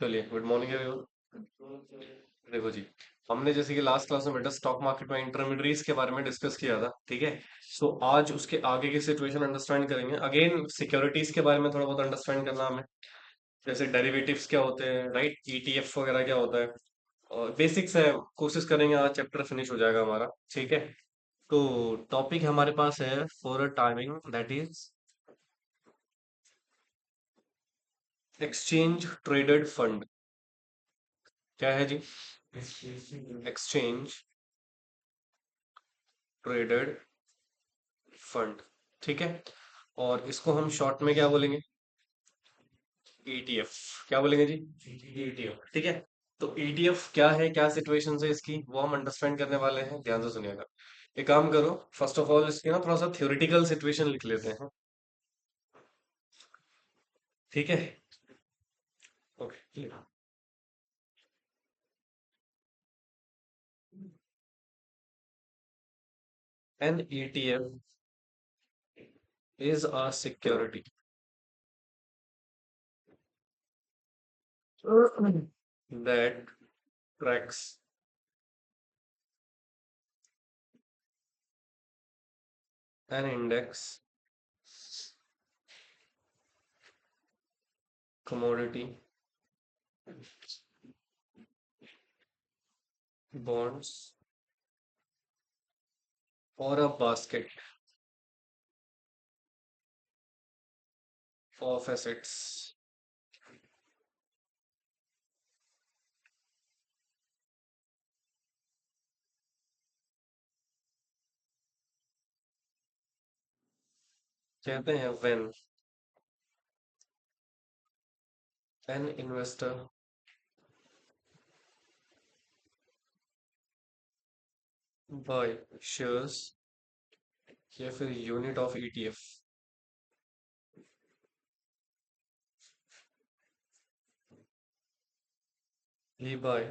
चलिए, good morning everyone. देखो जी, हमने जैसे कि लास्ट क्लास में बेटा स्टॉक मार्केट में इंटरमीडिएट्स के बारे में डिस्कस किया था, ठीक है। सो आज उसके आगे की सिचुएशन अंडरस्टैंड करेंगे। अगेन सिक्योरिटीज के बारे में थोड़ा बहुत अंडरस्टैंड करना हमें, जैसे डेरिवेटिव्स क्या होते हैं, राइट, ईटीएफ वगैरह क्या होता है, और बेसिक्स है। कोशिश करेंगे आज चैप्टर फिनिश हो जाएगा हमारा, ठीक है। तो टॉपिक हमारे पास है for a timing, that is exchange traded fund. क्या है जी? एक्सचेंज ट्रेडेड फंड, ठीक है। और इसको हम शॉर्ट में क्या बोलेंगे? ईटीएफ। क्या बोलेंगे जी? ईटीएफ, ठीक है। तो ईटीएफ क्या है, क्या सिचुएशन है इसकी, वो हम अंडरस्टैंड करने वाले हैं, ध्यान से सुनिएगा। एक काम करो, फर्स्ट ऑफ ऑल इसकी ना थोड़ा सा थ्योरेटिकल सिचुएशन लिख लेते हैं, ठीक है। Okay. An ETF is a security that tracks an index, commodity, bonds, or a basket of assets। कहते हैं when an investor buy shares या फिर unit of ETF, he buy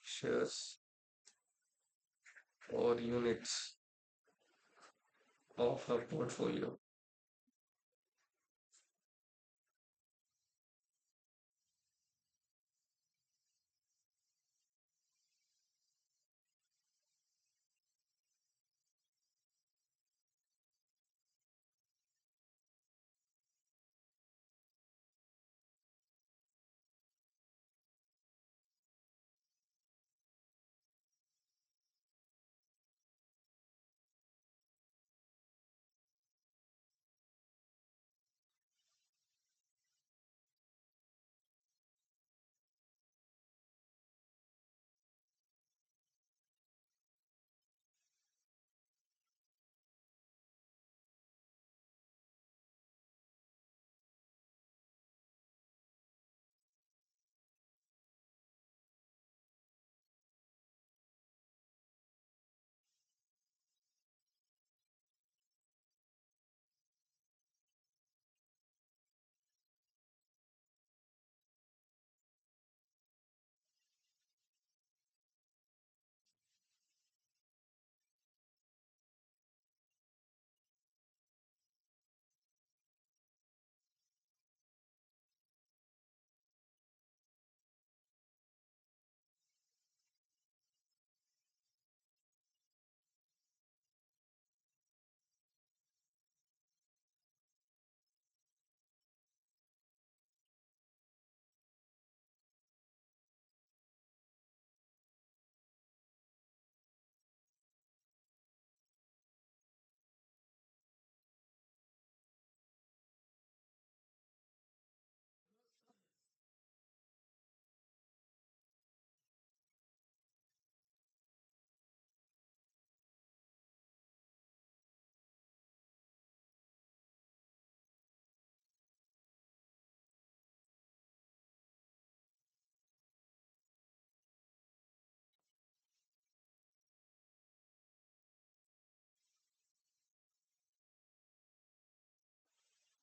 shares or units of a portfolio।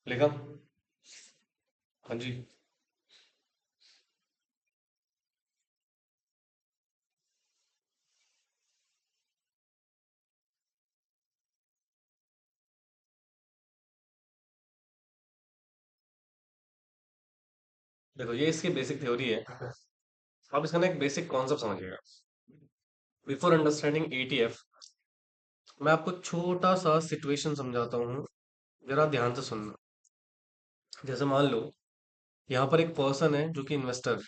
लिखा? हाँ जी। देखो ये इसकी basic theory है। आप इसका ना एक बेसिक कॉन्सेप्ट समझिएगा। बिफोर अंडरस्टैंडिंग ETF, मैं आपको छोटा सा सिचुएशन समझाता हूँ, जरा ध्यान से सुनना। जैसे मान लो यहाँ पर एक पर्सन है जो कि इन्वेस्टर।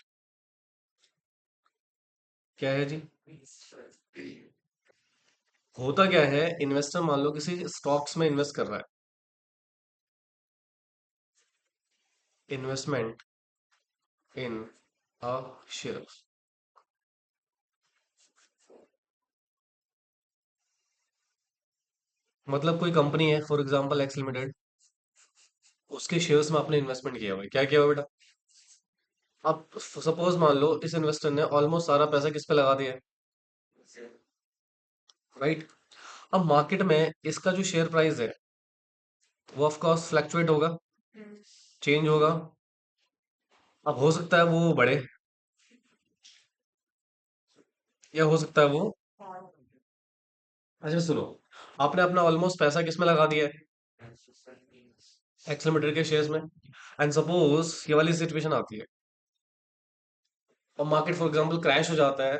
क्या है जी? होता क्या है, इन्वेस्टर मान लो किसी स्टॉक्स में इन्वेस्ट कर रहा है। Investment in a share. मतलब कोई कंपनी है, फॉर एग्जांपल एक्स लिमिटेड, उसके शेयर्स में आपने इन्वेस्टमेंट किया हुआ है। क्या किया हुआ है बेटा? अब सपोज मान लो इस इन्वेस्टर ने ऑलमोस्ट सारा पैसा किस पे लगा दिया है, राइट? अब मार्केट में इसका जो शेयर प्राइस है वो ऑफ कोर्स फ्लक्चुएट होगा, चेंज होगा। अब हो सकता है वो बढ़े, या हो सकता है वो, अच्छा सुनो, आपने अपना ऑलमोस्ट पैसा किस में लगा दिया है? एक्स लिमिटेड के शेयर्स में। एंड सपोज ये वाली सिचुएशन आती है और मार्केट फॉर एग्जांपल क्रैश हो जाता है,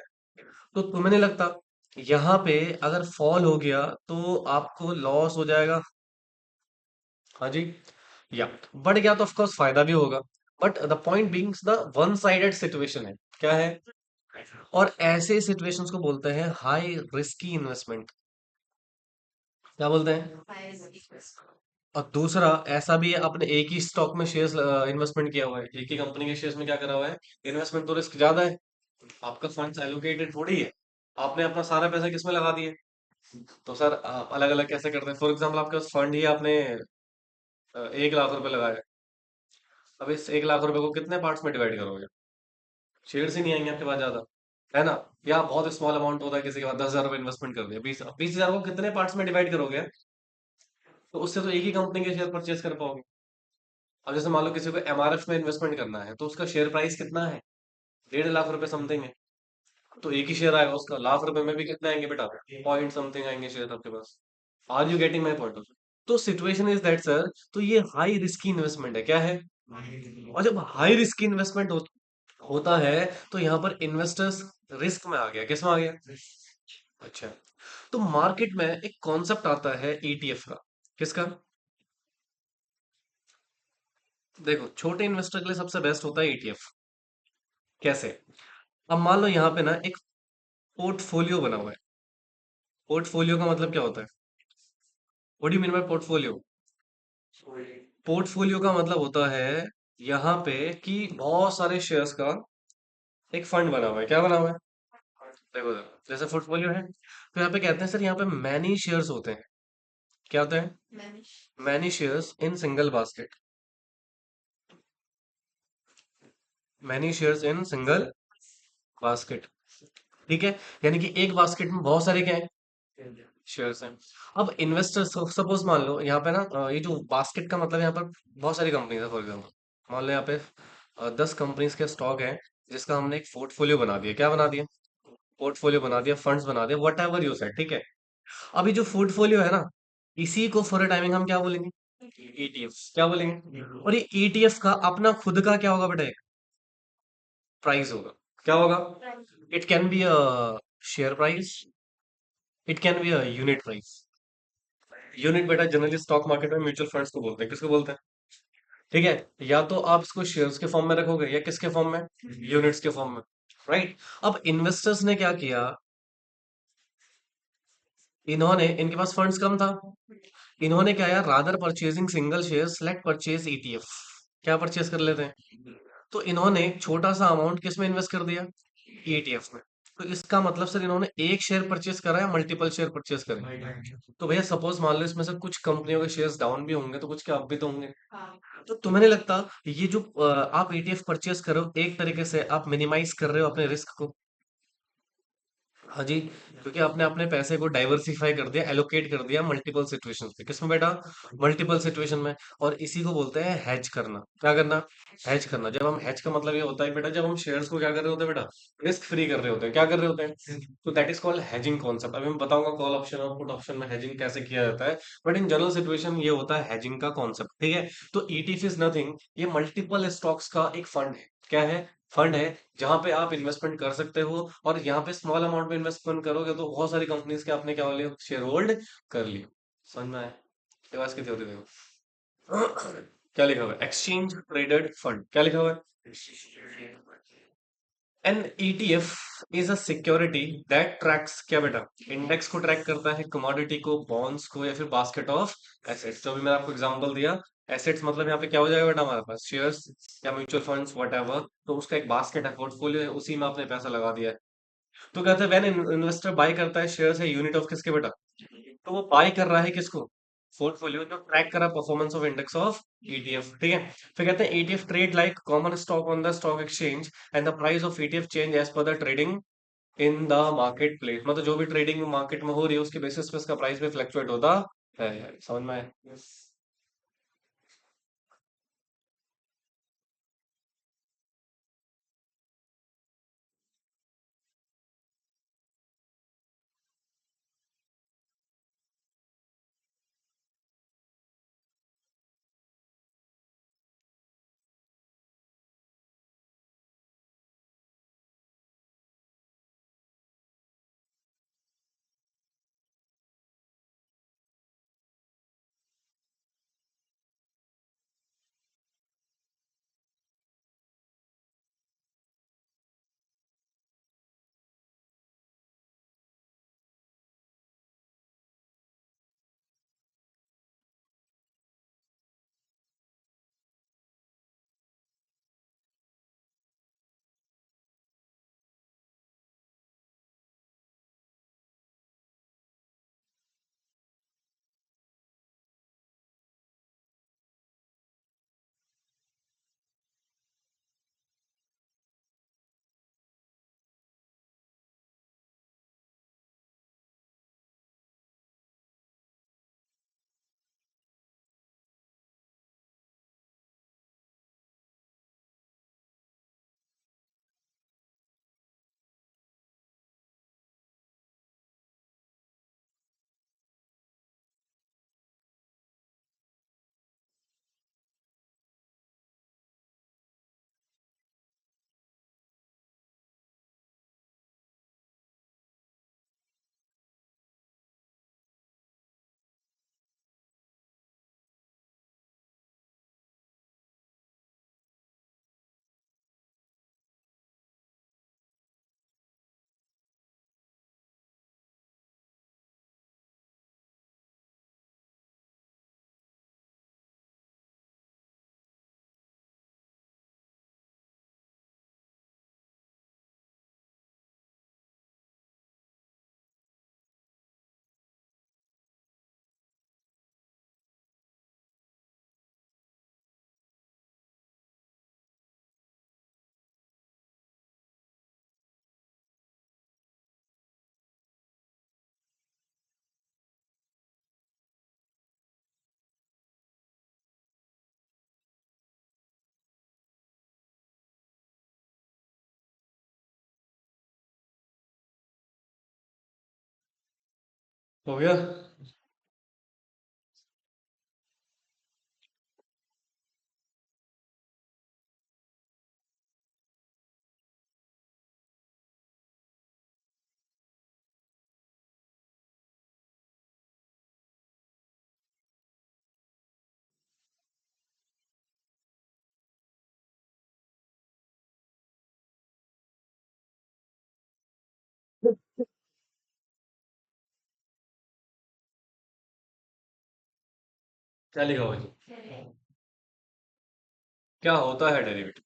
तो तुम्हें नहीं लगता यहाँ पे अगर फॉल हो गया तो आपको लॉस हो जाएगा? हाँ जी। या बढ़ गया तो ऑफ कोर्स फायदा भी होगा। But the point being the one sided situation है। क्या है? और ऐसे सिचुएशंस को बोलते हैं हाई रिस्की इन्वेस्टमेंट। क्या बोलते हैं? और दूसरा ऐसा भी है, आपने एक ही स्टॉक में शेयर्स इन्वेस्टमेंट किया हुआ है, एक ही कंपनी के शेयर्स में क्या करा हुआ है, इन्वेस्टमेंट, तो रिस्क ज्यादा है। आपका फंड्स एलोकेटेड थोड़ी है, आपने अपना सारा पैसा किसमें लगा दिया? तो सर आप अलग अलग कैसे करते हैं? फॉर एग्जाम्पल आपके पास फंड ही आपने 1 लाख रुपए लगाया। अब इस 1 लाख रुपए को कितने पार्ट्स में डिवाइड करोगे? शेयर्स ही नहीं आएंगे आपके पास ज्यादा, है ना? या बहुत स्मॉल अमाउंट होता है, किसी के पास 10,000 रुपए इन्वेस्टमेंट कर दिया, 20 20 हजार को कितने पार्ट्स में डिवाइड करोगे? तो उससे तो एक ही कंपनी के शेयर परचेज कर पाओगे। अब जैसे मान लो किसी को MRF में इन्वेस्टमेंट करना है, तो उसका शेयर प्राइस कितना है? 1.5 लाख रुपए समथिंग है। तो एक ही शेयर आएगा उसका, लाख रुपए में भी कितने आएंगे बेटा? पॉइंट समथिंग आएंगे शेयर आपके पास। Are you getting my point? तो सिचुएशन इज दैट सर, तो ये हाई रिस्की इन्वेस्टमेंट है। क्या है? और जब हाई रिस्की इन्वेस्टमेंट होता है, तो यहाँ पर इन्वेस्टर्स रिस्क में आ गया। किस में आ गया? अच्छा। तो मार्केट में एक कॉन्सेप्ट आता है ETF का। किसका? देखो छोटे इन्वेस्टर के लिए सबसे बेस्ट होता है ETF। कैसे? अब मान लो यहाँ पे ना एक पोर्टफोलियो बना हुआ है। पोर्टफोलियो का मतलब क्या होता है? What do mean by portfolio? Portfolio का मतलब होता है यहाँ पे कि बहुत सारे शेयर्स का एक फंड बना हुआ है। क्या बना हुआ है? देखो देखो, जैसे पोर्टफोलियो है, तो यहाँ पे कहते हैं सर यहाँ पे मैनी शेयर्स होते हैं। क्या होते हैं? Many shares in single basket. Many shares in single basket. ठीक है? यानी कि एक बास्केट में बहुत सारे क्या है? शेयर्स हैं। अब इन्वेस्टर, सपोज मान लो यहाँ पे ना ये जो बास्केट का मतलब यहाँ पर बहुत सारी कंपनीज है। फॉर एग्जाम्पल मान लो यहाँ पे 10 कंपनीज के स्टॉक है, जिसका हमने एक पोर्टफोलियो बना दिया। क्या बना दिया? पोर्टफोलियो बना दिया, फंड्स बना दिया, वट एवर यू सेड। ठीक है? अभी जो पोर्टफोलियो है ना, इसी को फॉर अ टाइमिंग हम क्या बोलेंगे? ETF। क्या बोलेंगे? और ये ETF का अपना खुद का क्या होगा बेटा? एक प्राइस होगा। क्या होगा? It can be a share price, it can be a unit price. Unit बेटा जनरली स्टॉक मार्केट में म्यूचुअल फंड्स को बोलते हैं। किसको बोलते हैं? ठीक है? या तो आप इसको शेयर्स के फॉर्म में रखोगे, या किसके फॉर्म में? यूनिट्स के फॉर्म में। राइट? अब इन्वेस्टर्स ने क्या किया, इन्होंने, इनके पास फंड्स कम था, इन्होंने क्या यार, rather purchasing single share let purchase ETF। क्या परचेज कर लेते हैं? तो इन्होंने एक छोटा सा अमाउंट किस में इन्वेस्ट कर दिया? ETF में। तो इसका मतलब सर इन्होंने एक शेयर परचेज करा या मल्टीपल शेयर परचेज करे? तो भैया सपोज मान लो इसमें से कुछ कंपनियों के शेयर्स डाउन भी होंगे, तो कुछ के अप भी तो होंगे। तो तुम्हें नहीं लगता ये जो आप ETF परचेज कर रहे हो, एक तरीके से आप मिनिमाइज कर रहे हो अपने रिस्क को? हाँ जी। क्योंकि आपने अपने पैसे को डाइवर्सिफाई कर दिया, एलोकेट कर दिया मल्टीपल सिचुएशंस पे। किसमें बेटा? मल्टीपल सिचुएशन में। और इसी को बोलते हैं हैज करना। क्या करना? हैज करना। जब हम हैज का मतलब ये होता है बेटा, जब हम शेयर्स को क्या कर रहे होते हैं बेटा? रिस्क फ्री कर रहे होते हैं। क्या कर रहे होते हैं? तो that is called hedging concept. अभी मैं बताऊंगा कॉल ऑप्शन और पुट ऑप्शन में हैजिंग कैसे किया जाता है। बट इन जनरल सिचुएशन ये होता है हैजिंग का कॉन्सेप्ट। ठीक है? तो ETF इज नथिंग, ये मल्टीपल स्टॉक्स का एक फंड है। क्या है? फंड है जहां पे आप इन्वेस्टमेंट कर सकते हो, और यहाँ पे स्मॉल अमाउंट में इन्वेस्टमेंट करोगे तो बहुत सारी कंपनीज के आपने क्या बोले शेयर होल्ड कर ली। समझ में आया? डिवाइस की थ्योरी देखो। क्या लिखा हुआ है? एक्सचेंज ट्रेडेड फंड, क्या लिखा हुआ है? An ETF is a security that tracks, क्या बेटा? इंडेक्स को ट्रैक करता है, कमोडिटी को, बॉन्ड्स को, या फिर बास्केट ऑफ एसेट्स। जो भी मैंने आपको एग्जांपल दिया, एसेट्स मतलब यहाँ पे क्या हो जाएगा बेटा, हमारे पास शेयर्स या म्यूचुअल फंड्स वट, तो उसका एक बास्केट है, पोर्टफोलियो है, उसी में आपने पैसा लगा दिया है। तो कहते हैं व्हेन इन्वेस्टर बाय करता है शेयर्स है यूनिट ऑफ किसके बेटा? तो वो बाय कर रहा है किसको? पोर्टफोलियो जो ट्रैक कर रहा है performance of index of ETF, ठीक है। फिर कहते हैं ETF trade like common stock on the stock exchange and the price of ETF change as per the trading in the market place. मतलब जो भी ट्रेडिंग मार्केट में हो रही है उसके बेसिस पे इसका प्राइस भी फ्लक्चुएट होता है। समझ में आया? हो गया? क्या लिखा हुआ है जी? क्या होता है डेरिवेटिव?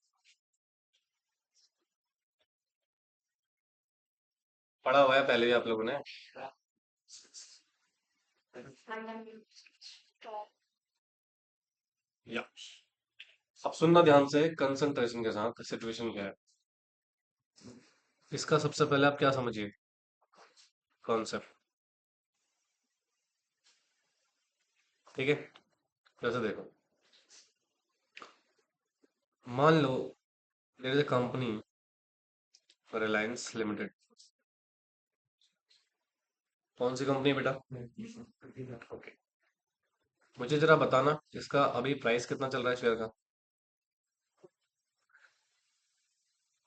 पढ़ा हुआ है पहले भी आप लोगों ने। या, अब सुनना ध्यान से, कंसंट्रेशन के साथ। सिचुएशन क्या है इसका, सबसे पहले आप क्या समझिए कॉन्सेप्ट, ठीक है? जैसे देखो, मान लो there is a company, Reliance limited. कौन सी कंपनी है बेटा? ओके, मुझे जरा बताना इसका अभी प्राइस कितना चल रहा है शेयर का?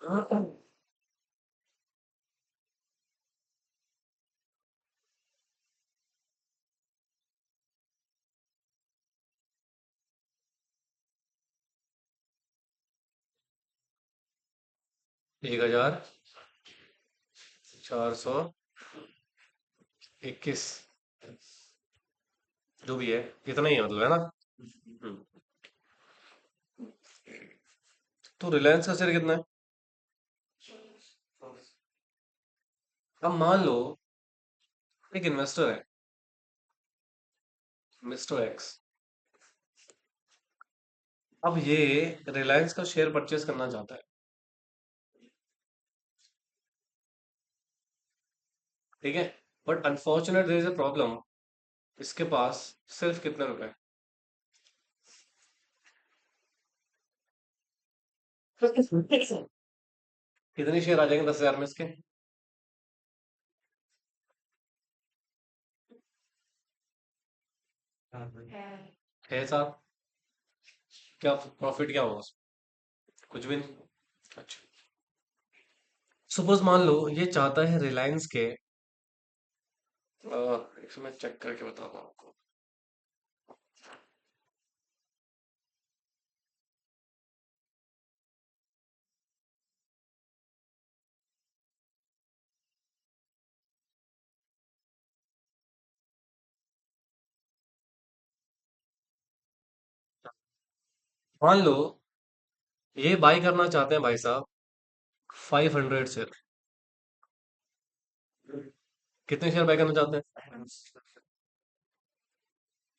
$1,421 जो भी है, इतना ही है मतलब, है ना? हम्म। तो रिलायंस का शेयर कितना है? अब मान लो एक इन्वेस्टर है, मिस्टर एक्स। अब ये रिलायंस का शेयर परचेज करना चाहता है, ठीक है? But unfortunate there is a problem. इसके पास सिर्फ कितने रुपए? कितने शेयर आ जाएंगे 10,000 में इसके? 6 7। क्या प्रॉफिट क्या होगा उसमें? कुछ भी नहीं। अच्छा, सपोज मान लो ये चाहता है रिलायंस के, एक मिनट मैं चेक करके बताता हूँ आपको। मान लो ये बाई करना चाहते हैं भाई साहब 500 शेयर। कितने शेयर बाई करना चाहते हैं?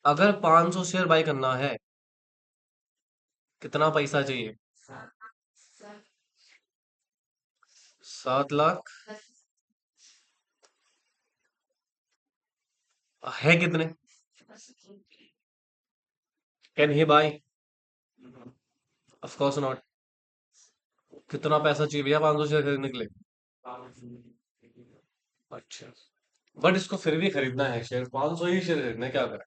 अगर 500 शेयर बाई करना है, कितना पैसा चाहिए? 7 लाख। है कितने? Can he by? Of course not. कितना पैसा चाहिए भैया 500 शेयर खरीदने के लिए? अच्छा, बट इसको फिर भी खरीदना है शेयर, 500 ही शेयर खरीदना है, क्या करें?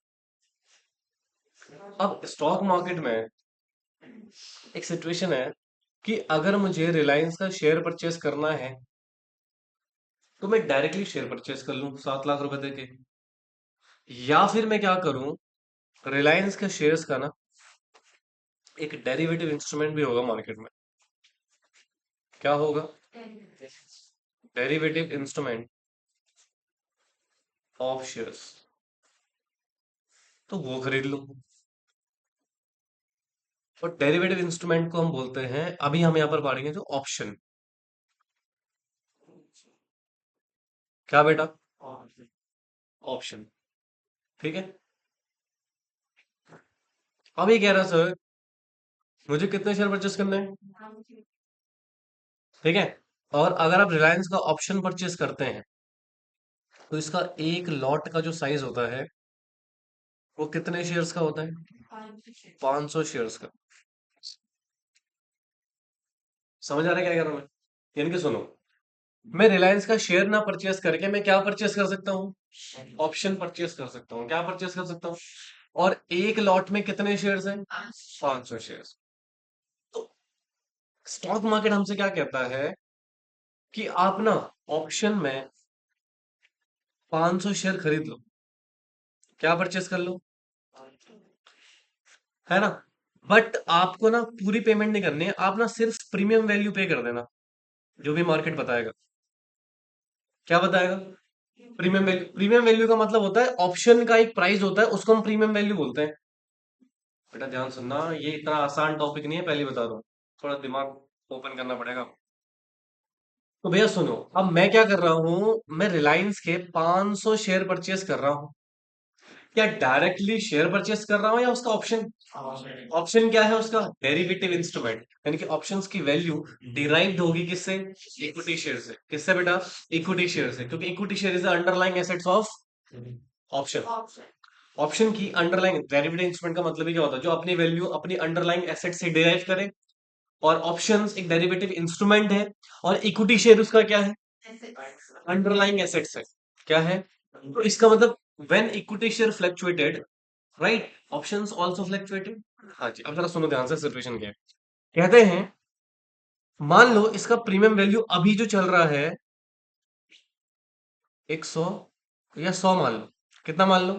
अब स्टॉक मार्केट में एक सिचुएशन है कि अगर मुझे रिलायंस का शेयर परचेस करना है तो मैं डायरेक्टली शेयर परचेस कर लूं 7 लाख रुपए देके, या फिर मैं क्या करूं, रिलायंस के शेयर्स का ना एक डेरिवेटिव इंस्ट्रूमेंट भी होगा मार्केट में। क्या होगा? Derivative instrument of shares. तो वो खरीद लूं। और डेरिवेटिव इंस्ट्रूमेंट को हम बोलते हैं, अभी हम यहाँ पर पढ़ेंगे जो ऑप्शन। क्या बेटा? ऑप्शन। ठीक है। अब ये कह रहा है सर, मुझे कितने शेयर परचेस करने हैं? ठीक है। और अगर आप रिलायंस का ऑप्शन परचेस करते हैं तो इसका एक लॉट का जो साइज होता है वो कितने शेयर्स का होता है? 500 शेयर्स का। समझ आ रहा है क्या कह रहा हूं मैं? यानी कि सुनो, मैं रिलायंस का शेयर ना परचेस करके मैं क्या परचेस कर सकता हूँ? ऑप्शन परचेस कर सकता हूँ। क्या परचेस कर सकता हूँ? और एक लॉट में कितने शेयर्स हैं? 500 शेयर्स। तो स्टॉक मार्केट हमसे क्या कहता है कि आप ना ऑप्शन में 500 शेयर खरीद लो। क्या परचेस कर लो, है ना? बट आपको ना पूरी पेमेंट नहीं करनी है, आप ना सिर्फ प्रीमियम वैल्यू पे कर देना, जो भी मार्केट बताएगा। क्या बताएगा? Premium value. प्रीमियम वैल्यू का मतलब होता है ऑप्शन का एक प्राइस होता है, उसको हम प्रीमियम वैल्यू बोलते हैं। बेटा ध्यान सुनना, ये इतना आसान टॉपिक नहीं है, पहले बता रहा हूँ। थोड़ा दिमाग ओपन करना पड़ेगा। तो भैया सुनो, अब मैं क्या कर रहा हूँ, मैं रिलायंस के 500 शेयर परचेस कर रहा हूँ। क्या डायरेक्टली शेयर परचेस कर रहा हूँ या उसका ऑप्शन? ऑप्शन क्या है उसका? Derivative instrument. यानी कि ऑप्शंस की वैल्यू डिराइव्ड होगी किससे? इक्विटी शेयर से। किससे बेटा? इक्विटी शेयर से, क्योंकि equity share is the underlying assets of option. Option की अंडरलाइंग डेरिवेटिव इंस्ट्रूमेंट का मतलब ही क्या होता है? जो अपनी वैल्यू अपनी अंडरलाइंग एसेट से डिराइव करे। और ऑप्शंस एक डेरिवेटिव इंस्ट्रूमेंट है, और इक्विटी शेयर उसका क्या है? अंडरलाइंग एसेट्स है। क्या है? तो इसका मतलब when equity share fluctuated, right, options also fluctuated. हाँ जी, अब जरा सुनो ध्यान से, सिचुएशन क्या है। कहते हैं मान लो इसका प्रीमियम वैल्यू अभी जो चल रहा है 100 या 100 मान लो, कितना मान लो,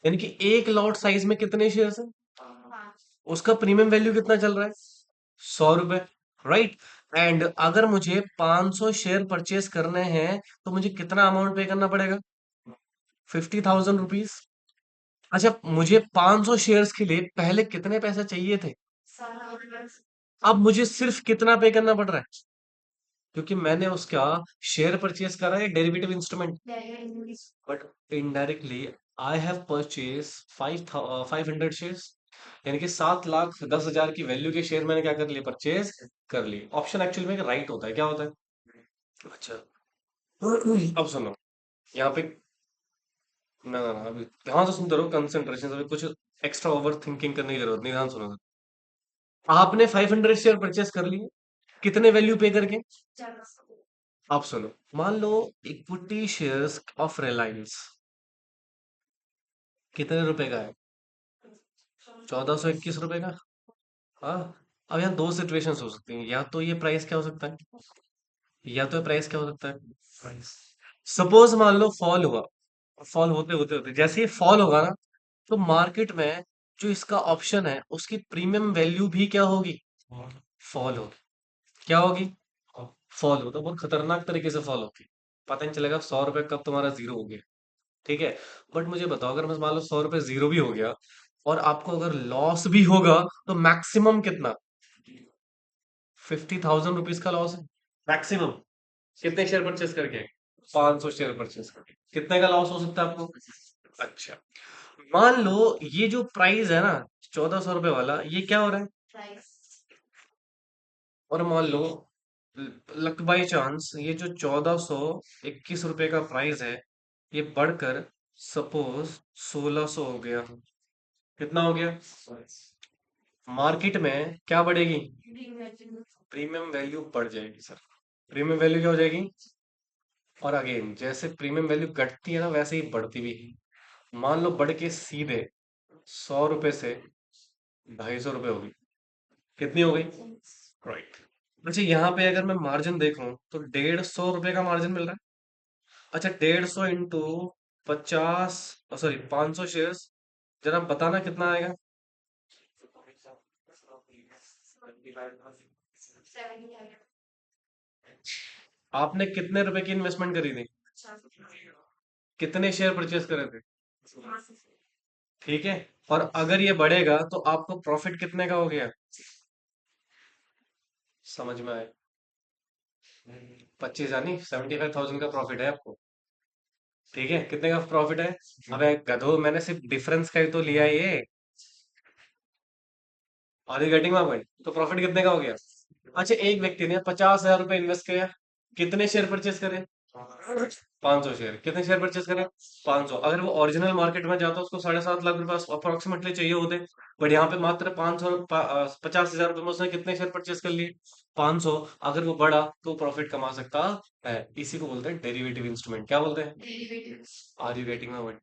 यानी कि एक लॉट साइज में कितने शेयर्स है, उसका प्रीमियम वैल्यू कितना चल रहा है, 100 रुपए, राइट। एंड अगर मुझे 500 शेयर परचेस करने हैं तो मुझे कितना अमाउंट पे करना पड़ेगा, 50,000 रुपीज। अच्छा, मुझे 500 शेयर्स के लिए पहले कितने पैसे चाहिए थे, अब मुझे सिर्फ कितना पे करना पड़ रहा है, क्योंकि मैंने उसका शेयर परचेस करा है derivative instrument, but indirectly I have purchase 500 shares, यानी कि 7,10,000 की वैल्यू के शेयर मैंने क्या कर लिए, परचेज कर लिए। ऑप्शन एक्चुअल में राइट होता है, क्या होता है। अच्छा, अब सुनो, यहाँ पे ना ना ना, अभी ध्यान से सुनते रहो, कंसंट्रेशन से, अभी कुछ एक्स्ट्रा ओवर थिंकिंग करने की जरूरत नहीं, ध्यान सुनो। आपने 500 शेयर परचेस कर लिए, कितने वैल्यू पे करके, आप सुनो, मान लो इक्विटी शेयर्स ऑफ रिलायंस कितने रुपए का है, 1421 रुपए का। हाँ, अब यहाँ दो सिचुएशंस हो सकती हैं, या तो ये प्राइस क्या हो सकता है, या तो प्राइस क्या हो सकता है, प्राइस, सपोज मान लो फॉल हुआ, फॉल होते होते होते जैसे ही फॉल होगा ना, तो मार्केट में जो इसका ऑप्शन है उसकी प्रीमियम वैल्यू भी क्या होगी, फॉल होगी, क्या होगी, फॉल होता है, बहुत खतरनाक तरीके से फॉल होगी, पता नहीं चलेगा 100 रुपए कब तुम्हारा जीरो हो गया, ठीक है। बट मुझे बताओ, अगर मैं मान लो 100 रुपए जीरो भी हो गया और आपको अगर लॉस भी होगा, तो मैक्सिमम कितना, 50,000 रुपीज का लॉस है मैक्सिमम। कितने शेयर परचेस करके, 500 शेयर परचेस करके, कितने का लॉस हो सकता है आपको। अच्छा, मान लो ये जो प्राइस है ना, 1400 रुपए वाला, ये क्या हो रहा है, और मान लो लक बाई चांस ये जो 1421 रुपए का प्राइस है, ये बढ़कर सपोज 1600 हो गया, कितना हो गया, मार्केट में क्या बढ़ेगी, प्रीमियम वैल्यू बढ़ जाएगी सर, प्रीमियम वैल्यू क्या हो जाएगी, और अगेन जैसे प्रीमियम वैल्यू घटती है ना, वैसे ही बढ़ती भी है। मान लो बढ़ के सीधे 100 रुपए से 250 रुपए होगी, कितनी हो गई, राइट। अच्छा, यहाँ पे अगर मैं मार्जिन देखूं तो 150 रुपए का मार्जिन मिल रहा है। अच्छा, 150 इंटू 50, सॉरी 500 शेयर्स, जरा बताना कितना आएगा, आपने कितने रुपए की इन्वेस्टमेंट करी थी, कितने शेयर परचेस करे थे, ठीक है। और अगर ये बढ़ेगा तो आपको प्रॉफिट कितने का हो गया, समझ में आए, 25, यानी 75,000 का प्रॉफिट है आपको, ठीक है। कितने का प्रॉफिट है, अबे गधो, मैंने सिर्फ डिफरेंस का ही तो लिया है ये, और ये गेटिंग माय पॉइंट, तो प्रॉफिट कितने का हो गया। अच्छा, एक व्यक्ति ने 50,000 रुपए इन्वेस्ट किया, कितने शेयर परचेस करे, 500 शेयर, कितने शेयर परचेस करे, 500। अगर वो ओरिजिनल मार्केट में जाता उसको 7.5 लाख रुपए अप्रोक्सीमेटली चाहिए होते, बट यहाँ पे मात्र 50,000 रुपए में उसने कितने शेयर परचेस कर लिए, 500। अगर वो बढ़ा तो प्रॉफिट कमा सकता है, इसी को बोलते हैं डेरिवेटिव इंस्ट्रूमेंट, क्या बोलते हैं, are you getting my point.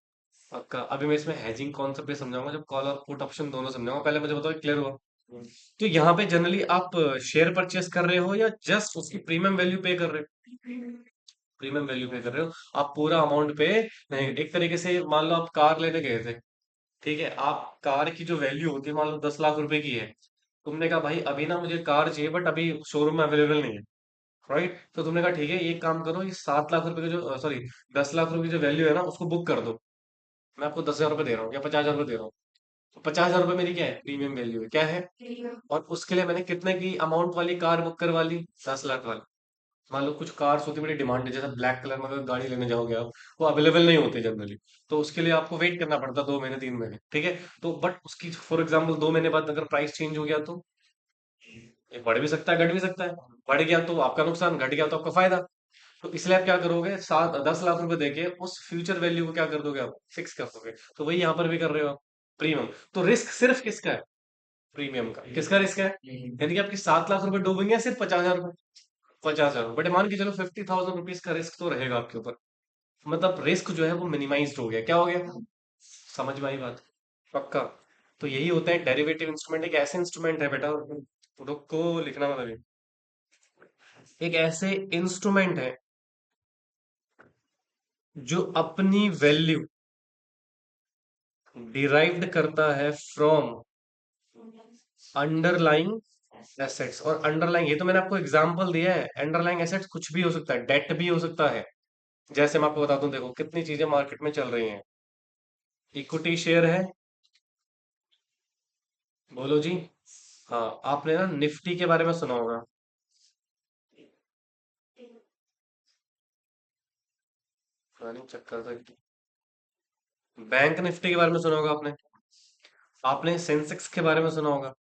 पक्का, अभी मैं इसमें हेजिंग कॉन्सेप्ट भी समझाऊंगा, जब कॉल और पुट ऑप्शन दोनों समझाऊंगा, पहले मुझे बताओ क्लियर हुआ। तो यहाँ पे जनरली आप शेयर परचेस कर रहे हो या जस्ट उसकी प्रीमियम वैल्यू पे कर रहे हो, प्रीमियम वैल्यू पे कर रहे हो, आप पूरा अमाउंट पे नहीं। एक तरीके से मान लो आप कार लेने गए थे, ठीक है, आप कार की जो वैल्यू होती है मान लो 10 लाख रुपए की है, तुमने कहा भाई अभी ना मुझे कार चाहिए बट अभी शोरूम में अवेलेबल नहीं है, राइट। तो तुमने कहा ठीक है, ये काम करो, ये 7 लाख रुपए की जो, सॉरी, 10 लाख रुपए की जो वैल्यू है ना, उसको बुक कर दो, मैं आपको 10,000 रुपए दे रहा हूँ या 50,000 रुपए दे रहा हूँ। तो 50,000 रुपए मेरी क्या है, प्रीमियम वैल्यू है, क्या है, और उसके लिए मैंने कितने की अमाउंट वाली कार बुक करवा ली, 10 लाख वाली। मान लो कुछ कार्स होती है बड़ी डिमांड है, जैसे ब्लैक कलर में अगर गाड़ी लेने जाओगे आप, वो अवेलेबल नहीं होते जनरली, तो उसके लिए आपको वेट करना पड़ता है 2 महीने 3 महीने, ठीक है। तो बट उसकी फॉर एग्जाम्पल 2 महीने बाद अगर प्राइस चेंज हो गया तो ये बढ़ भी सकता है घट भी सकता है, बढ़ गया तो आपका नुकसान, घट गया तो आपका फायदा। तो इसलिए आप क्या करोगे, 10 लाख रुपए देके उस फ्यूचर वैल्यू को क्या कर दोगे, आप फिक्स कर दोगे, तो वही यहाँ पर भी कर रहे हो आप, प्रीमियम। तो रिस्क सिर्फ किसका है, प्रीमियम का, किसका रिस्क है, यानी कि आपकी 7 लाख रुपए डूबेंगे या सिर्फ 50,000 रुपए, 50,000, बट मान के चलो 50,000 रुपीज का रिस्क तो रहेगा आपके ऊपर, मतलब रिस्क जो है वो मिनिमाइज्ड हो गया, क्या हो गया, समझ में आई बात, पक्का। तो यही होता है डेरिवेटिव इंस्ट्रूमेंट, एक ऐसे इंस्ट्रूमेंट है बेटा, रुको लिखना मत अभी, एक ऐसे इंस्ट्रूमेंट है जो अपनी वैल्यू डिराइव्ड करता है फ्रॉम अंडरलाइंग एसेट्स। और अंडरलाइंग, ये तो मैंने आपको एग्जांपल दिया है, अंडरलाइंग एसेट्स कुछ भी हो सकता है, डेट भी हो सकता है। जैसे मैं आपको बता दूं, देखो कितनी चीजें मार्केट में चल रही हैं। इक्विटी शेयर है, बोलो जी। हाँ, आपने ना निफ्टी के बारे में सुना होगा। प्लानिंग चेक कर सकते, बैंक निफ्टी के बारे में सुना होगा आपने। आपने सेंसेक्स के बारे में सुना होगा।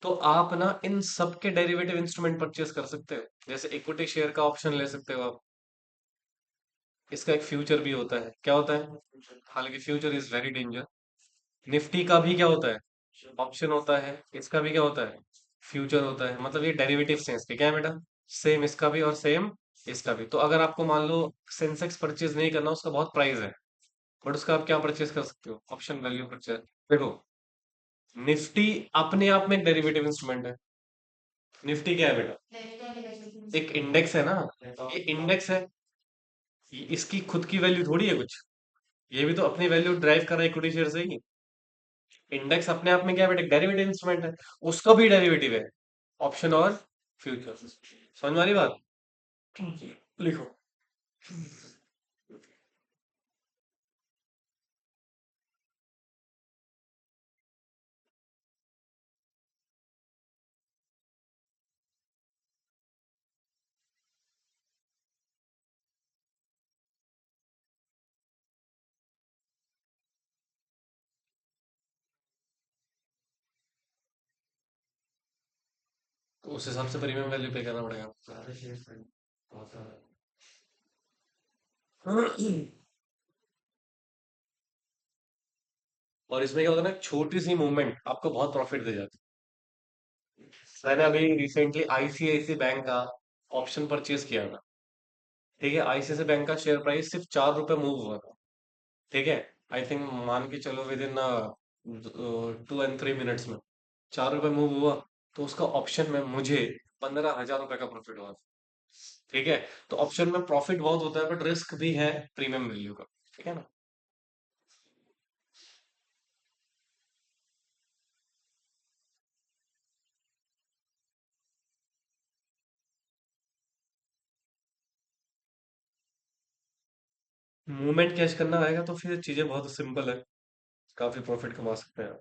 तो आप ना इन सब के डेरिवेटिव इंस्ट्रूमेंट परचेज कर सकते हो। जैसे इक्विटी शेयर का ऑप्शन ले सकते हो आप। इसका एक फ्यूचर भी होता है, क्या होता है, हालांकि future is very danger. Nifty का भी क्या होता है, ऑप्शन होता है। इसका भी क्या होता है, फ्यूचर होता है। मतलब ये डेरिवेटिव से इसके क्या है बेटा, सेम इसका भी और सेम इसका भी। तो अगर आपको मान लो सेंसेक्स परचेज नहीं करना, उसका बहुत प्राइस है, बट उसका आप क्या परचेज कर सकते हो, ऑप्शन वैल्यू परचेज। देखो, निफ्टी अपने आप में एक डेरिवेटिव इंस्ट्रूमेंट है। निफ्टी क्या है बेटा, एक इंडेक्स है ना। ये इंडेक्स है, इसकी खुद की वैल्यू थोड़ी है कुछ। ये भी तो अपनी वैल्यू ड्राइव कर रहा है इक्विटी शेयर से ही। इंडेक्स अपने आप में क्या है बेटा, डेरिवेटिव इंस्ट्रूमेंट है। उसका भी डेरिवेटिव है, ऑप्शन और फ्यूचर। समझ में आ रही बात। लिखो। तो उस हिसाब से प्रीमियम वैल्यू पे करना पड़ेगा। और इसमें क्या होता है ना, छोटी सी मूवमेंट आपको बहुत प्रॉफिट दे जाती है। मैंने अभी रिसेंटली आईसीआईसी बैंक का ऑप्शन परचेज किया था। ठीक है, आईसीआईसी बैंक का शेयर प्राइस सिर्फ 4 रुपए मूव हुआ था। ठीक है, आई थिंक मान के चलो विद इन 2 and 3 मिनट्स में 4 रुपए मूव हुआ। तो उसका ऑप्शन में मुझे 15,000 रुपए का प्रॉफिट हुआ। ठीक है, तो ऑप्शन में प्रॉफिट बहुत होता है, बट रिस्क भी है प्रीमियम वैल्यू का। ठीक है ना। मूवमेंट कैच करना आएगा तो फिर चीजें बहुत सिंपल है, काफी प्रॉफिट कमा सकते हैं।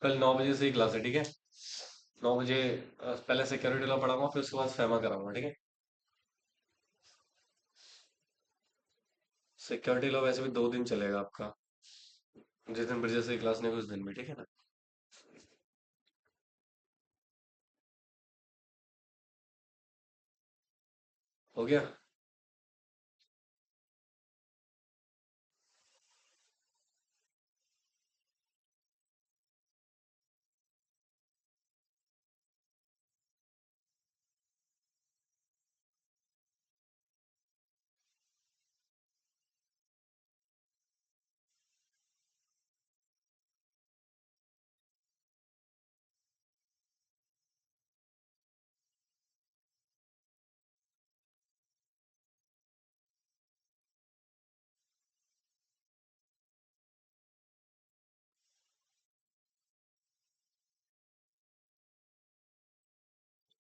कल 9 बजे से ही क्लास है, ठीक है। 9 बजे पहले सिक्योरिटी लॉ पढ़ाऊंगा, फिर उसके बाद फैमा कराऊंगा, ठीक है। सिक्योरिटी लॉ वैसे भी 2 दिन चलेगा आपका, जिस दिन ब्रिजेश से क्लास नहीं हुई उस दिन भी, ठीक है ना। हो गया।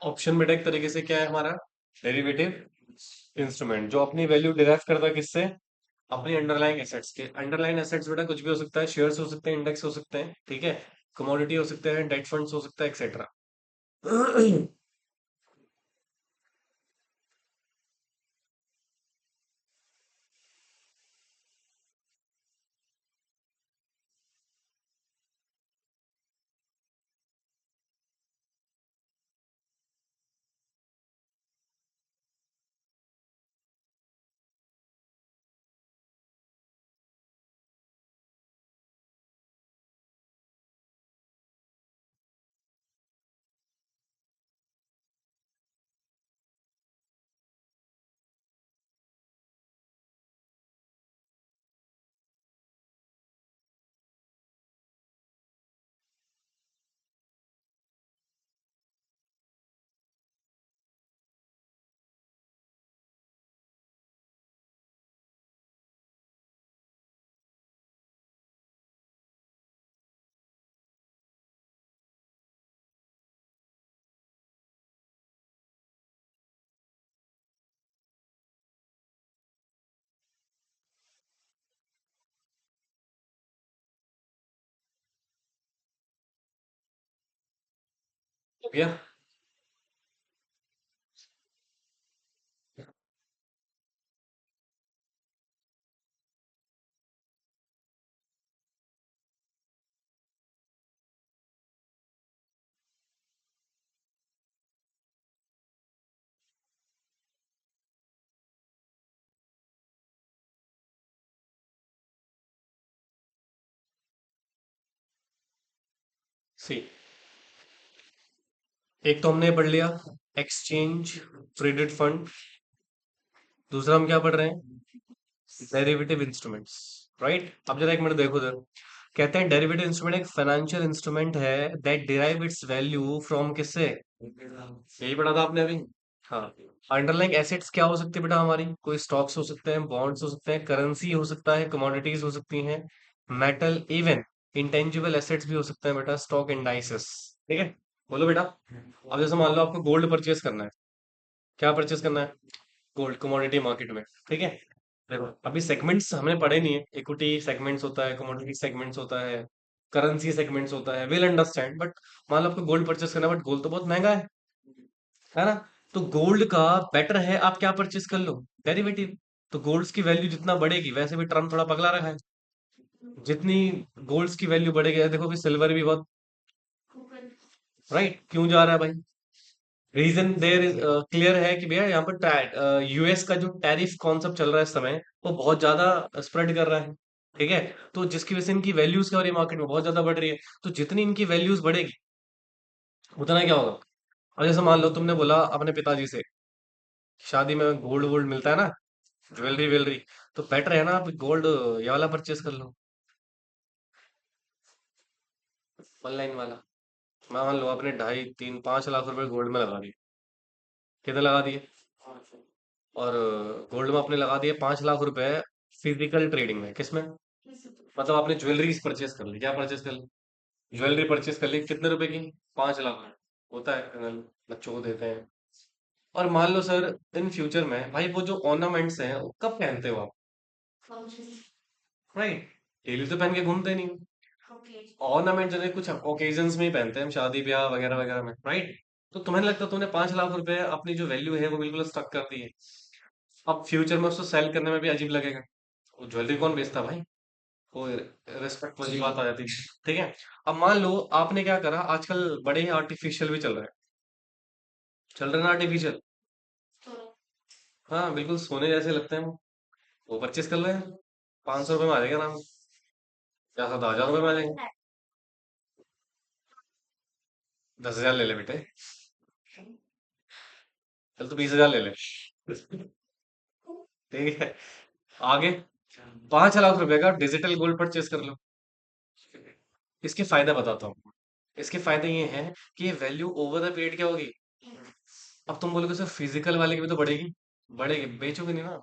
ऑप्शन बेटा एक तरीके से क्या है हमारा, डेरिवेटिव इंस्ट्रूमेंट जो अपनी वैल्यू डिराइव करता है किससे? अपनी अंडरलाइंग एसेट्स के। अंडरलाइंग एसेट्स बेटा कुछ भी हो सकता है, शेयर्स हो सकते हैं, इंडेक्स हो सकते हैं, ठीक है, कमोडिटी हो सकते हैं, डेट फंड्स हो सकता है, एक्सेट्रा। हो गया। सी, एक तो हमने पढ़ लिया एक्सचेंज ट्रेडेड फंड। दूसरा हम क्या पढ़ रहे हैं? Derivative instruments. राइट, अब जरा एक मिनट देखो उधर। कहते हैं डेरिवेटिव इंस्ट्रूमेंट एक फाइनेंशियल इंस्ट्रूमेंट है that derive its value from किससे? यही पढ़ा था आपने अभी। हाँ। अंडरलाइंग एसेट्स क्या हो सकती है बेटा हमारी? कोई स्टॉक्स हो सकते हैं, बॉन्ड्स हो सकते हैं, करेंसी हो सकता है, कमोडिटीज हो सकती हैं, मेटल, इवन इंटेंजिबल एसेट्स भी हो सकते हैं बेटा, स्टॉक इंडाइसेस। ठीक है, बोलो बेटा। अब जैसे मान लो आपको गोल्ड परचेज करना है। क्या परचेज करना है? गोल्ड कमोडिटी मार्केट में। ठीक है, देखो अभी सेगमेंट्स हमने पढ़े नहीं है। इक्विटी सेगमेंट्स होता है, कमोडिटी सेगमेंट्स होता है, करेंसी सेगमेंट्स होता है, विल अंडरस्टैंड। बट मान लो आपको गोल्ड परचेस करना है, बट गोल्ड तो बहुत महंगा है ना? तो गोल्ड का बेटर है आप क्या परचेस कर लो? डेरिवेटिव। तो गोल्ड्स की वैल्यू जितना बढ़ेगी, वैसे भी ट्रम्प थोड़ा पगला रखा है, जितनी गोल्ड्स की वैल्यू बढ़ेगी, देखो भी सिल्वर भी बहुत। राइट, क्यों जा रहा है भाई? रीजन देयर इज क्लियर है कि भैया यहाँ पर यूएस का जो टैरिफ कॉन्सेप्ट चल रहा है इस समय, वो बहुत ज्यादा स्प्रेड कर रहा है। ठीक है, तो जिसकी वजह से इनकी वैल्यूज क्या हो रही है, मार्केट में बहुत ज्यादा बढ़ रही है। तो जितनी इनकी वैल्यूज बढ़ेगी, उतना क्या होगा? और जैसे मान लो तुमने बोला अपने पिताजी से, शादी में गोल्ड वोल्ड मिलता है ना, ज्वेलरी वेलरी, तो बेटर है ना आप गोल्ड ये वाला परचेस कर लो, ऑनलाइन वाला। मान लो आपने 2.5 3 5 लाख रुपए गोल्ड में लगा दिए। कितने लगा दिए? और गोल्ड में आपने लगा दिए 5 लाख रुपए, फिजिकल ट्रेडिंग में, किसमें? मतलब आपने ज्वेलरी परचेस कर ली। क्या परचेस कर ली? ज्वेलरी परचेस कर ली, कितने रुपए की? 5 लाख में। होता है कर्नल, बच्चों को देते हैं। और मान लो सर इन फ्यूचर में भाई वो जो ऑर्नामेंट्स हैं वो कब पहनते हो आप? राइट, डेली तो पहन के घूमते नहीं हो। ऑर्नामेंट जो है कुछ ओकेजन्स में ही पहनते हैं हम, शादी ब्याह वगैरह वगैरह में, राइट? तो तुम्हें नहीं लगता तुमने 5 लाख रुपए अपनी जो वैल्यू है वो बिल्कुल स्टक कर दी है? अब फ्यूचर में उसको सेल करने में भी अजीब लगेगा। वो ज्वेलरी कौन बेचता भाई? वो रिस्पेक्ट वाली बात आ जाती है। ठीक है, अब मान लो आपने क्या करा, आजकल बड़े ही आर्टिफिशियल भी चल रहे हैं। चल रहे हैं ना आर्टिफिशियल? हाँ बिल्कुल सोने जैसे लगते हैं वो परचेस कर रहे हैं। 500 रुपये में आ जाएगा ना, या 7 हजार रुपये में आ जाएंगे। 10 हजार ले ले बेटे। चल तो 20 हजार ले ले। ठीक है, आगे 5 लाख रुपए का डिजिटल गोल्ड परचेस कर लो। इसके फायदा बताता हूँ। इसके फायदे ये हैं कि ये वैल्यू ओवर द पीरियड क्या होगी? अब तुम बोलोगे सर फिजिकल वाले की भी तो बढ़ेगी। बढ़ेगी, बेचोगे नहीं ना।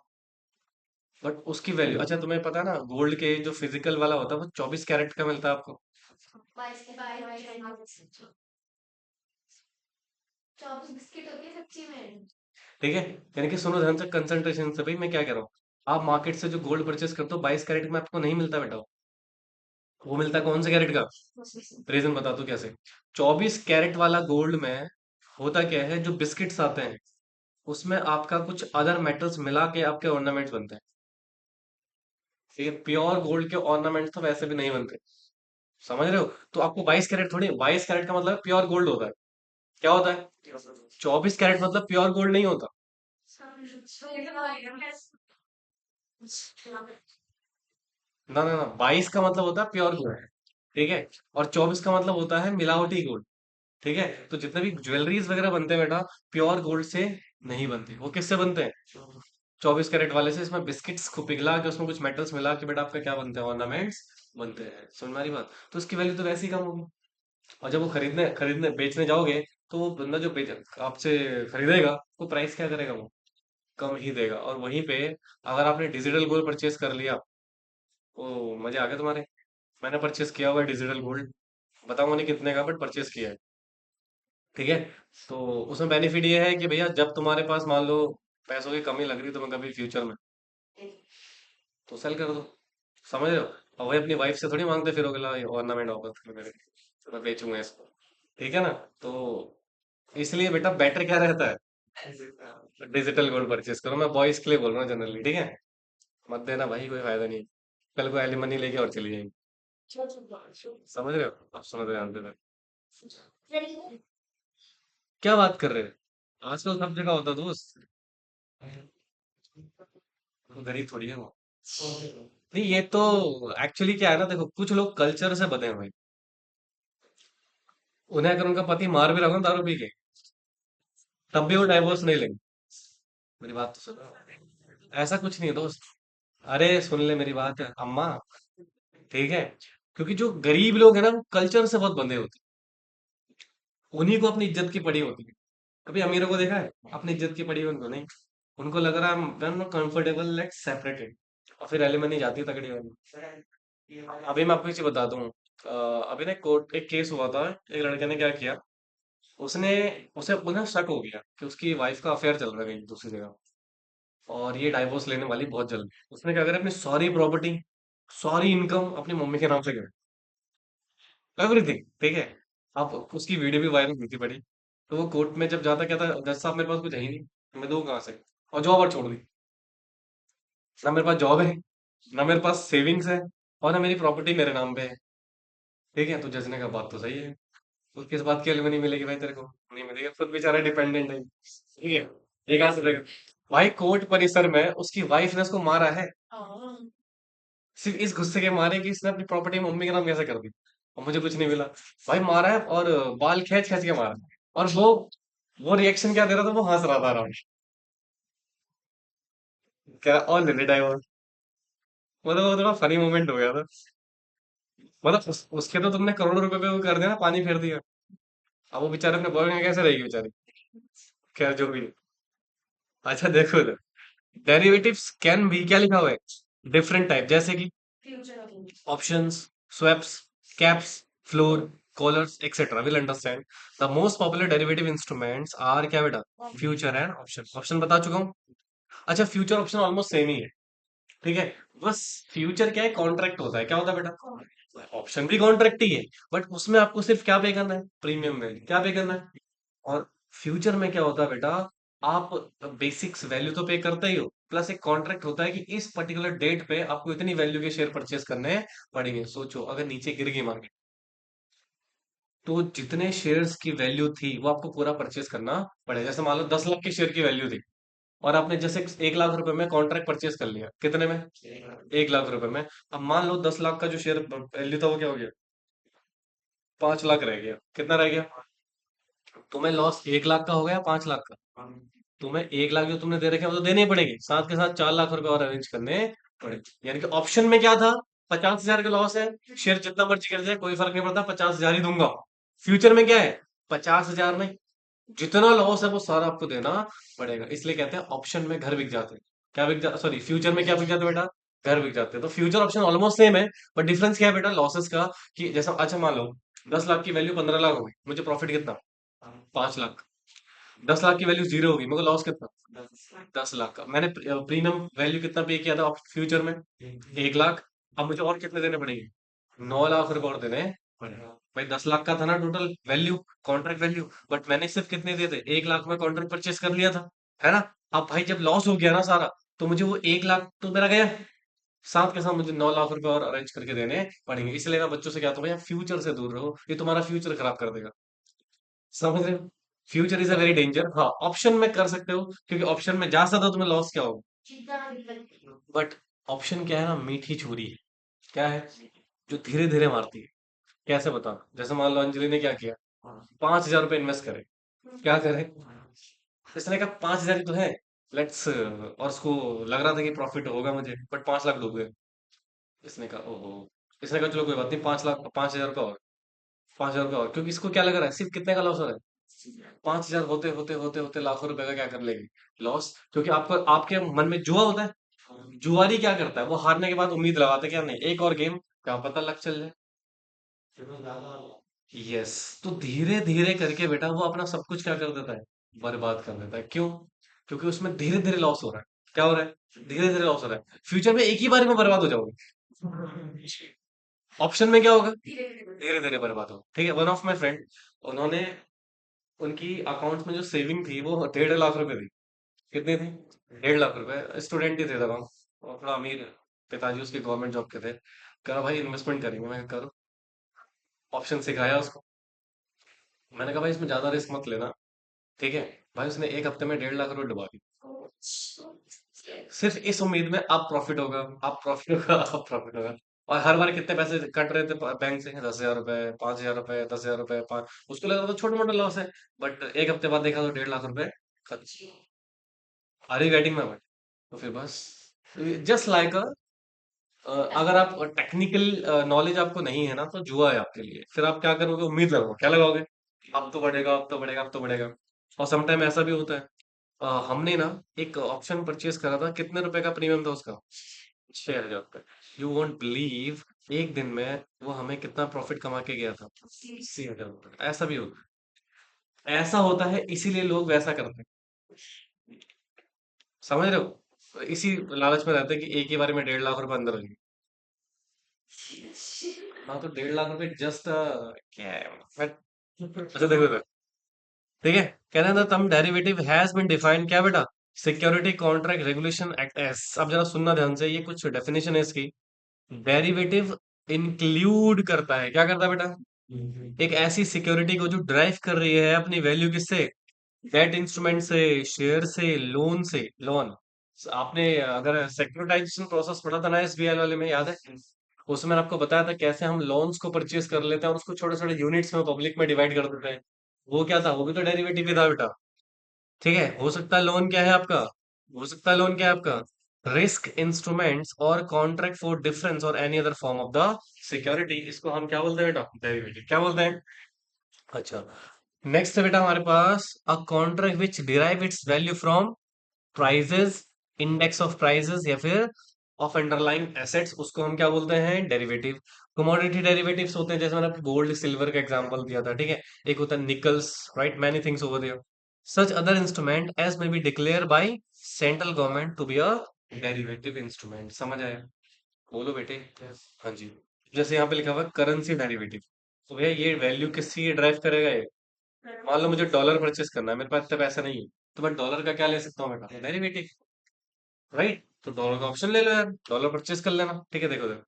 बट उसकी वैल्यू, अच्छा तुम्हें पता है ना गोल्ड के जो फिजिकल वाला होता है वो 24 कैरेट का मिलता है आपको। 24 बिस्किट होती है सच्ची में। ठीक है। यानी कि सुनो ध्यान से, कंसंट्रेशन से भाई, मैं क्या कह रहा हूँ। आप मार्केट से जो गोल्ड परचेस करते हो 22 कैरेट में, आपको नहीं मिलता बेटा। वो मिलता है कौन से कैरेट का? रीजन बता दो कैसे। 24 कैरेट वाला गोल्ड में होता क्या है, जो बिस्किट्स आते हैं उसमें आपका कुछ अदर मेटल्स मिला के आपके ऑर्नामेंट्स बनते हैं। ठीक है, प्योर गोल्ड के ऑर्नामेंट्स तो वैसे भी नहीं बनते। समझ रहे हो? तो आपको 22 कैरेट थोड़ी, 22 कैरेट का मतलब प्योर गोल्ड होता है। क्या होता है? 24 कैरेट मतलब प्योर गोल्ड नहीं होता। ना ना ना, 22 का मतलब होता है प्योर गोल्ड। ठीक है। और 24 का मतलब होता है मिलावटी गोल्ड। ठीक है। तो जितने भी ज्वेलरीज वगैरह बनते हैं बेटा, प्योर गोल्ड से नहीं बनते। वो किससे बनते हैं? 24 कैरेट वाले से। इसमें बिस्किट्स को पिघला के उसमें कुछ मेटल्स मिला के बेटा आपका क्या बनते हैं? ऑर्नामेंट्स बनते हैं। समझ में आ रही बात? तो उसकी वैल्यू तो वैसे ही कम होगी। और जब वो खरीदने खरीदने बेचने जाओगे, तो वो बंदा जो बेच आपसे खरीदेगा, वो प्राइस क्या करेगा? वो कम ही देगा। और वहीं पे अगर आपने डिजिटल गोल्ड परचेस कर लिया, ओ मजे आ गए तुम्हारे। मैंने परचेस किया हुआ है डिजिटल गोल्ड। बताऊंगा नहीं कितने का, बट परचेस किया है। ठीक है। तो उसमें बेनिफिट ये है कि भैया, जब तुम्हारे पास मान लो पैसों की कमी लग रही है तुम्हें कभी फ्यूचर में, तो सेल कर दो। समझ रहे हो? और वही अपनी वाइफ से थोड़ी मांगते फिरोगे, ला ऑर्नामेंट वापस कर मेरे, तो मैं बेचूंगा इसको। ठीक है ना? तो इसलिए बेटा बेटर क्या रहता है, डिजिटल गोल्ड परचेस करो। मैं बॉयज के लिए बोल रहा हूँ जनरली। ठीक है। मत देना भाई, कोई फायदा नहीं। कल को एलिमनी लेके और चली जाएंगी। समझ रहे हो? अब समझ रहे जानते थे। क्या बात कर रहे हो? आजकल सब जगह होता दोस्त। वो गरीब थोड़ी है वो। नहीं, ये तो एक्चुअली क्या है ना, देखो कुछ लोग कल्चर से बधे हैं भाई। उन्हें अगर उनका पति मार भी रहा हो ना दारू पी के, तब भी वो डाइवोर्स नहीं लेंगे। मेरी बात तो सुनो। ऐसा कुछ नहीं है दोस्त। अरे सुन ले मेरी बात है अम्मा। ठीक है। क्योंकि जो गरीब लोग हैं ना, वो कल्चर से बहुत बंधे होते हैं। उन्हीं को अपनी इज्जत की पड़ी होती है। कभी अमीरों को देखा है अपनी इज्जत की पड़ी है? उनको नहीं। उनको लग रहा है I am comfortable like separated. और फिर एलिमनी जाती है तगड़ी वाली। अभी मैं आपको एक चीज बता दूं। अभी ना कोर्ट एक केस हुआ था। एक लड़के ने क्या किया, उसने उसे उन्हें शक हो गया कि उसकी वाइफ का अफेयर चल रहा है कहीं दूसरी जगह, और ये डाइवोर्स लेने वाली बहुत जल्द। उसने क्या करा, अपनी सारी प्रॉपर्टी, सारी इनकम अपनी मम्मी के नाम से कर, एवरीथिंग। ठीक है। अब उसकी वीडियो भी वायरल हुई थी बड़ी। तो वो कोर्ट में जब जाता, कहता जज साहब मेरे पास कुछ है ही नहीं, मैं दूँ कहाँ से? और जॉब और छोड़ दी। ना मेरे पास जॉब है, ना मेरे पास सेविंग्स है, और ना मेरी प्रॉपर्टी मेरे नाम पे है। ठीक है। तो जज ने कहा बात तो सही है, तो किस बात की एलिमनी मिलेगी भाई तेरे को? नहीं मिलेगी, खुद बेचारा डिपेंडेंट है। ठीक है। ये कहाँ से देगा? भाई कोर्ट परिसर में उसकी वाइफ ने उसको मारा है, सिर्फ इस गुस्से के मारे कि इसने अपनी प्रॉपर्टी मम्मी के नाम कैसे कर दी और मुझे कुछ नहीं मिला। भाई मारा है, और बाल खींच खींच के मारा है। और वो रिएक्शन क्या दे रहा था, वो हंस रहा था आराम से। क्या और ले ले डाइवोर्स। मतलब वो थोड़ा फनी मोमेंट हो गया था। मतलब उसके तो तुमने करोड़ों रुपए पे वो कर दिया ना, पानी फेर दिया। अब वो बेचारे अपने बॉय में कैसे रहेगी बेचारी? खैर जो भी है। अच्छा देखो, डेरिवेटिव्स कैन बी, क्या लिखा हुआ है, डिफरेंट टाइप, जैसे कि options, swaps, caps, floor, collars etcetera. Will understand. The most popular derivative instruments are क्या बेटा? Future and option. ऑप्शन बता चुका हूँ। अच्छा, फ्यूचर ऑप्शन ऑलमोस्ट सेम ही है। ठीक है। बस फ्यूचर क्या है, कॉन्ट्रैक्ट होता है। क्या होता है बेटा? ऑप्शन भी कॉन्ट्रैक्ट ही है, बट उसमें आपको सिर्फ क्या पे करना है? प्रीमियम में क्या पे करना है? और फ्यूचर में क्या होता है बेटा, आप बेसिक्स वैल्यू तो पे करते ही हो, प्लस एक कॉन्ट्रैक्ट होता है कि इस पर्टिकुलर डेट पे आपको इतनी वैल्यू के शेयर परचेस करने पड़ेंगे। सोचो अगर नीचे गिर गई मार्केट, तो जितने शेयर्स की वैल्यू थी वो आपको पूरा परचेस करना पड़ेगा। जैसे मान लो 10 लाख की शेयर की वैल्यू थी, और आपने जैसे 1 लाख रुपए में कॉन्ट्रैक्ट परचेस कर लिया, कितने में? 1 लाख रुपए में। अब मान लो 10 लाख का जो शेयर वैल्यू था वो क्या हो गया? 5 लाख रह गया। कितना रह गया? तुम्हें लॉस 1 लाख का हो गया, 5 लाख का। तुम्हें 1 लाख जो तुमने दे रखे हैं वो तो देने ही पड़ेंगे, साथ के साथ 4 लाख रुपए और अरेंज करने पड़े। यानी कि ऑप्शन में क्या था, 50,000 का लॉस है, शेयर जितना मर्जी कर जाए कोई फर्क नहीं पड़ता, 50,000 ही दूंगा। फ्यूचर में क्या है, 50,000 नहीं, जितना लॉस है वो सारा आपको देना पड़ेगा। इसलिए कहते हैं ऑप्शन में घर बिक जाते हैं। क्या बिक जा सॉरी, फ्यूचर में क्या बिक जाते हैं बेटा? घर बिक जाते हैं। तो फ्यूचर ऑप्शन ऑलमोस्ट सेम है, बट डिफरेंस क्या है बेटा, लॉसेस का। कि जैसा अच्छा मान लो 10 लाख की वैल्यू 15 लाख हो गई, मुझे प्रॉफिट कितना? 5 लाख। 10 लाख की वैल्यू जीरो होगी, मेरे को लॉस कितना? 10 लाख का। मैंने प्रीमियम वैल्यू कितना पे किया था फ्यूचर में? 1 लाख। अब मुझे और कितने देने पड़ेंगे? 9 लाख रुपए और देने पड़ेगा। भाई 10 लाख का था ना total value, contract value, but मैंने सिर्फ कितने दिए थे? 1 लाख में कॉन्ट्रैक्ट परचेस कर लिया था, है ना? अब भाई जब लॉस हो गया ना सारा, तो मुझे वो 1 लाख तो मेरा गया, साथ के साथ मुझे 9 लाख रुपए और अरेंज करके देने पड़ेंगे। इसलिए मैं बच्चों से कहता हूँ भैया फ्यूचर से दूर रहो, ये तुम्हारा फ्यूचर खराब कर देगा। समझ रहे हो? Future is a very danger. हाँ, ऑप्शन में कर सकते हो, क्योंकि ऑप्शन में जा सकते हो, तुम्हें लॉस क्या होगा? बट ऑप्शन क्या है ना, मीठी छुरी है। क्या है? जो धीरे धीरे मारती है। कैसे बता? जैसे मान लो अंजलि ने क्या किया, 5,000 रुपये इन्वेस्ट करे। क्या करे? इसने कहा 5,000 ही तो है, लेट्स, और उसको लग रहा था कि प्रॉफिट होगा मुझे, बट 5 लाख डूब गए। इसने कहा ओहो। इसने कहा चलो कोई बात नहीं, 5 लाख, 5,000 रुपये और, 5,000 रुपये और, क्योंकि इसको क्या लग रहा है, सिर्फ कितने का लॉस हो रहा है? 5,000 होते होते होते होते लाखों रुपए का क्या कर लेंगे? लॉस। क्योंकि आपको, आपके मन में जुआ होता है। जुआरी क्या करता है, वो हारने के बाद उम्मीद लगाता है क्या, नहीं एक और गेम, क्या पता लक चल जाए। यस। तो धीरे धीरे करके बेटा वो अपना सब कुछ क्या कर देता है, बर्बाद कर देता है। क्यों? क्योंकि उसमें धीरे धीरे लॉस हो रहा है। क्या हो रहा है? धीरे धीरे लॉस हो रहा है। फ्यूचर में एक ही बार में बर्बाद हो जाओगे। ऑप्शन में क्या होगा? धीरे धीरे बर्बाद हो। ठीक है, वन ऑफ माई फ्रेंड, उन्होंने, उनकी अकाउंट में जो सेविंग थी वो 1.5 लाख रुपए थी। कितनी थी? 1.5 लाख रुपए। स्टूडेंट ही थे तब हम, और थोड़ा अमीर, पिताजी उसके गवर्नमेंट जॉब के थे। कहा भाई इन्वेस्टमेंट करेंगे, मैं कहा, करो। ऑप्शन सिखाया उसको। मैंने कहा भाई इसमें ज्यादा रिस्क मत लेना। ठीक है। भाई उसने एक हफ्ते में 1.5 लाख रुपए डुबा दी। सिर्फ इस उम्मीद में अब प्रॉफिट होगा, अब प्रॉफिट होगा, अब प्रॉफिट होगा। और हर बार कितने पैसे कट रहे थे बैंक से? 10,000 रुपए, 5,000 रुपए, 10,000 रुपए, पाँच। उसको लग रहा था छोटा मोटा लॉस है, बट एक हफ्ते बाद देखा तो 1.5 लाख रुपए खर्च। Are you getting my? तो फिर बस, जस्ट लाइक अगर आप टेक्निकल नॉलेज आपको नहीं है ना, तो जुआ है आपके लिए। फिर आप क्या करोगे, उम्मीद लगाओगे, क्या लगाओगे? अब तो बढ़ेगा, अब तो बढ़ेगा, अब तो बढ़ेगा। और समटाइम ऐसा भी होता है, हमने ना एक ऑप्शन परचेज करा था, कितने रुपए का प्रीमियम था उसका? 6,000 रुपये। यू वोंट बिलीव, एक दिन में वो हमें कितना प्रॉफिट कमा के गया था? 80,000 रुपये। ऐसा भी होता है, ऐसा होता है, इसीलिए लोग वैसा करते हैं। समझ रहे हो? इसी लालच में रहते हैं कि एक ही बारे में 1.5 लाख रुपए अंदर हो जाए। हाँ, तो 1.5 लाख रुपए जस्ट क्या है, अच्छा देखो इधर। ठीक है। कहना था तम डेरिवेटिव हैज बीन डिफाइंड, क्या बेटा? Security contract regulation act S. अब जरा सुनना ध्यान से, ये कुछ डेफिनेशन है इसकी। डेरिवेटिव इंक्लूड करता है, क्या करता है बेटा? एक ऐसी सिक्योरिटी को जो ड्राइव कर रही है अपनी वैल्यू किससे? डेट इंस्ट्रूमेंट से, शेयर से, लोन से। लोन, आपने अगर सेक्यूरिटाइजेशन प्रोसेस पढ़ा था ना एसबीआई वाले में, याद है? उसमें आपको बताया था कैसे हम लोन्स को परचेज कर लेते हैं और उसको छोटे छोटे यूनिट्स में पब्लिक में डिवाइड कर देते हैं। वो क्या था? वो भी तो डेरिवेटिव ही था बेटा। ठीक है, हो सकता है लोन क्या है आपका, हो सकता है लोन क्या है आपका, रिस्क इंस्ट्रूमेंट्स और कॉन्ट्रैक्ट फॉर डिफरेंस और any other form of the security. इसको हम क्या बोलते हैं बेटा? डेरिवेटिव। क्या बोलते हैं? अच्छा। नेक्स्ट है बेटा हमारे पास, a contract which derive its value from prices, index of prices, या फिर ऑफ अंडरलाइंग एसेट्स, उसको हम क्या बोलते हैं? डेरिवेटिव। कमोडिटी डेरिवेटिव्स होते हैं, जैसे मैंने गोल्ड सिल्वर का एग्जांपल दिया था। ठीक है। एक होता है nickels, right, many things over there. Such other instrument as may be declared by central government to be a derivative instrument. समझ आया? बोलो बेटे। हाँ जी। जैसे यहाँ पे लिखा हुआ है करेंसी डेरिवेटिव, तो भैया ये वैल्यू किससे ड्राइव करेगा ये? मान लो मुझे डॉलर परचेस करना है, मेरे पास इतना पैसा नहीं है, तो मैं डॉलर का क्या ले सकता हूँ बेटा? डेरिवेटिव। राइट, तो डॉलर का ऑप्शन ले लो यार, डॉलर परचेस कर लेना। ठीक है, देखो देखो,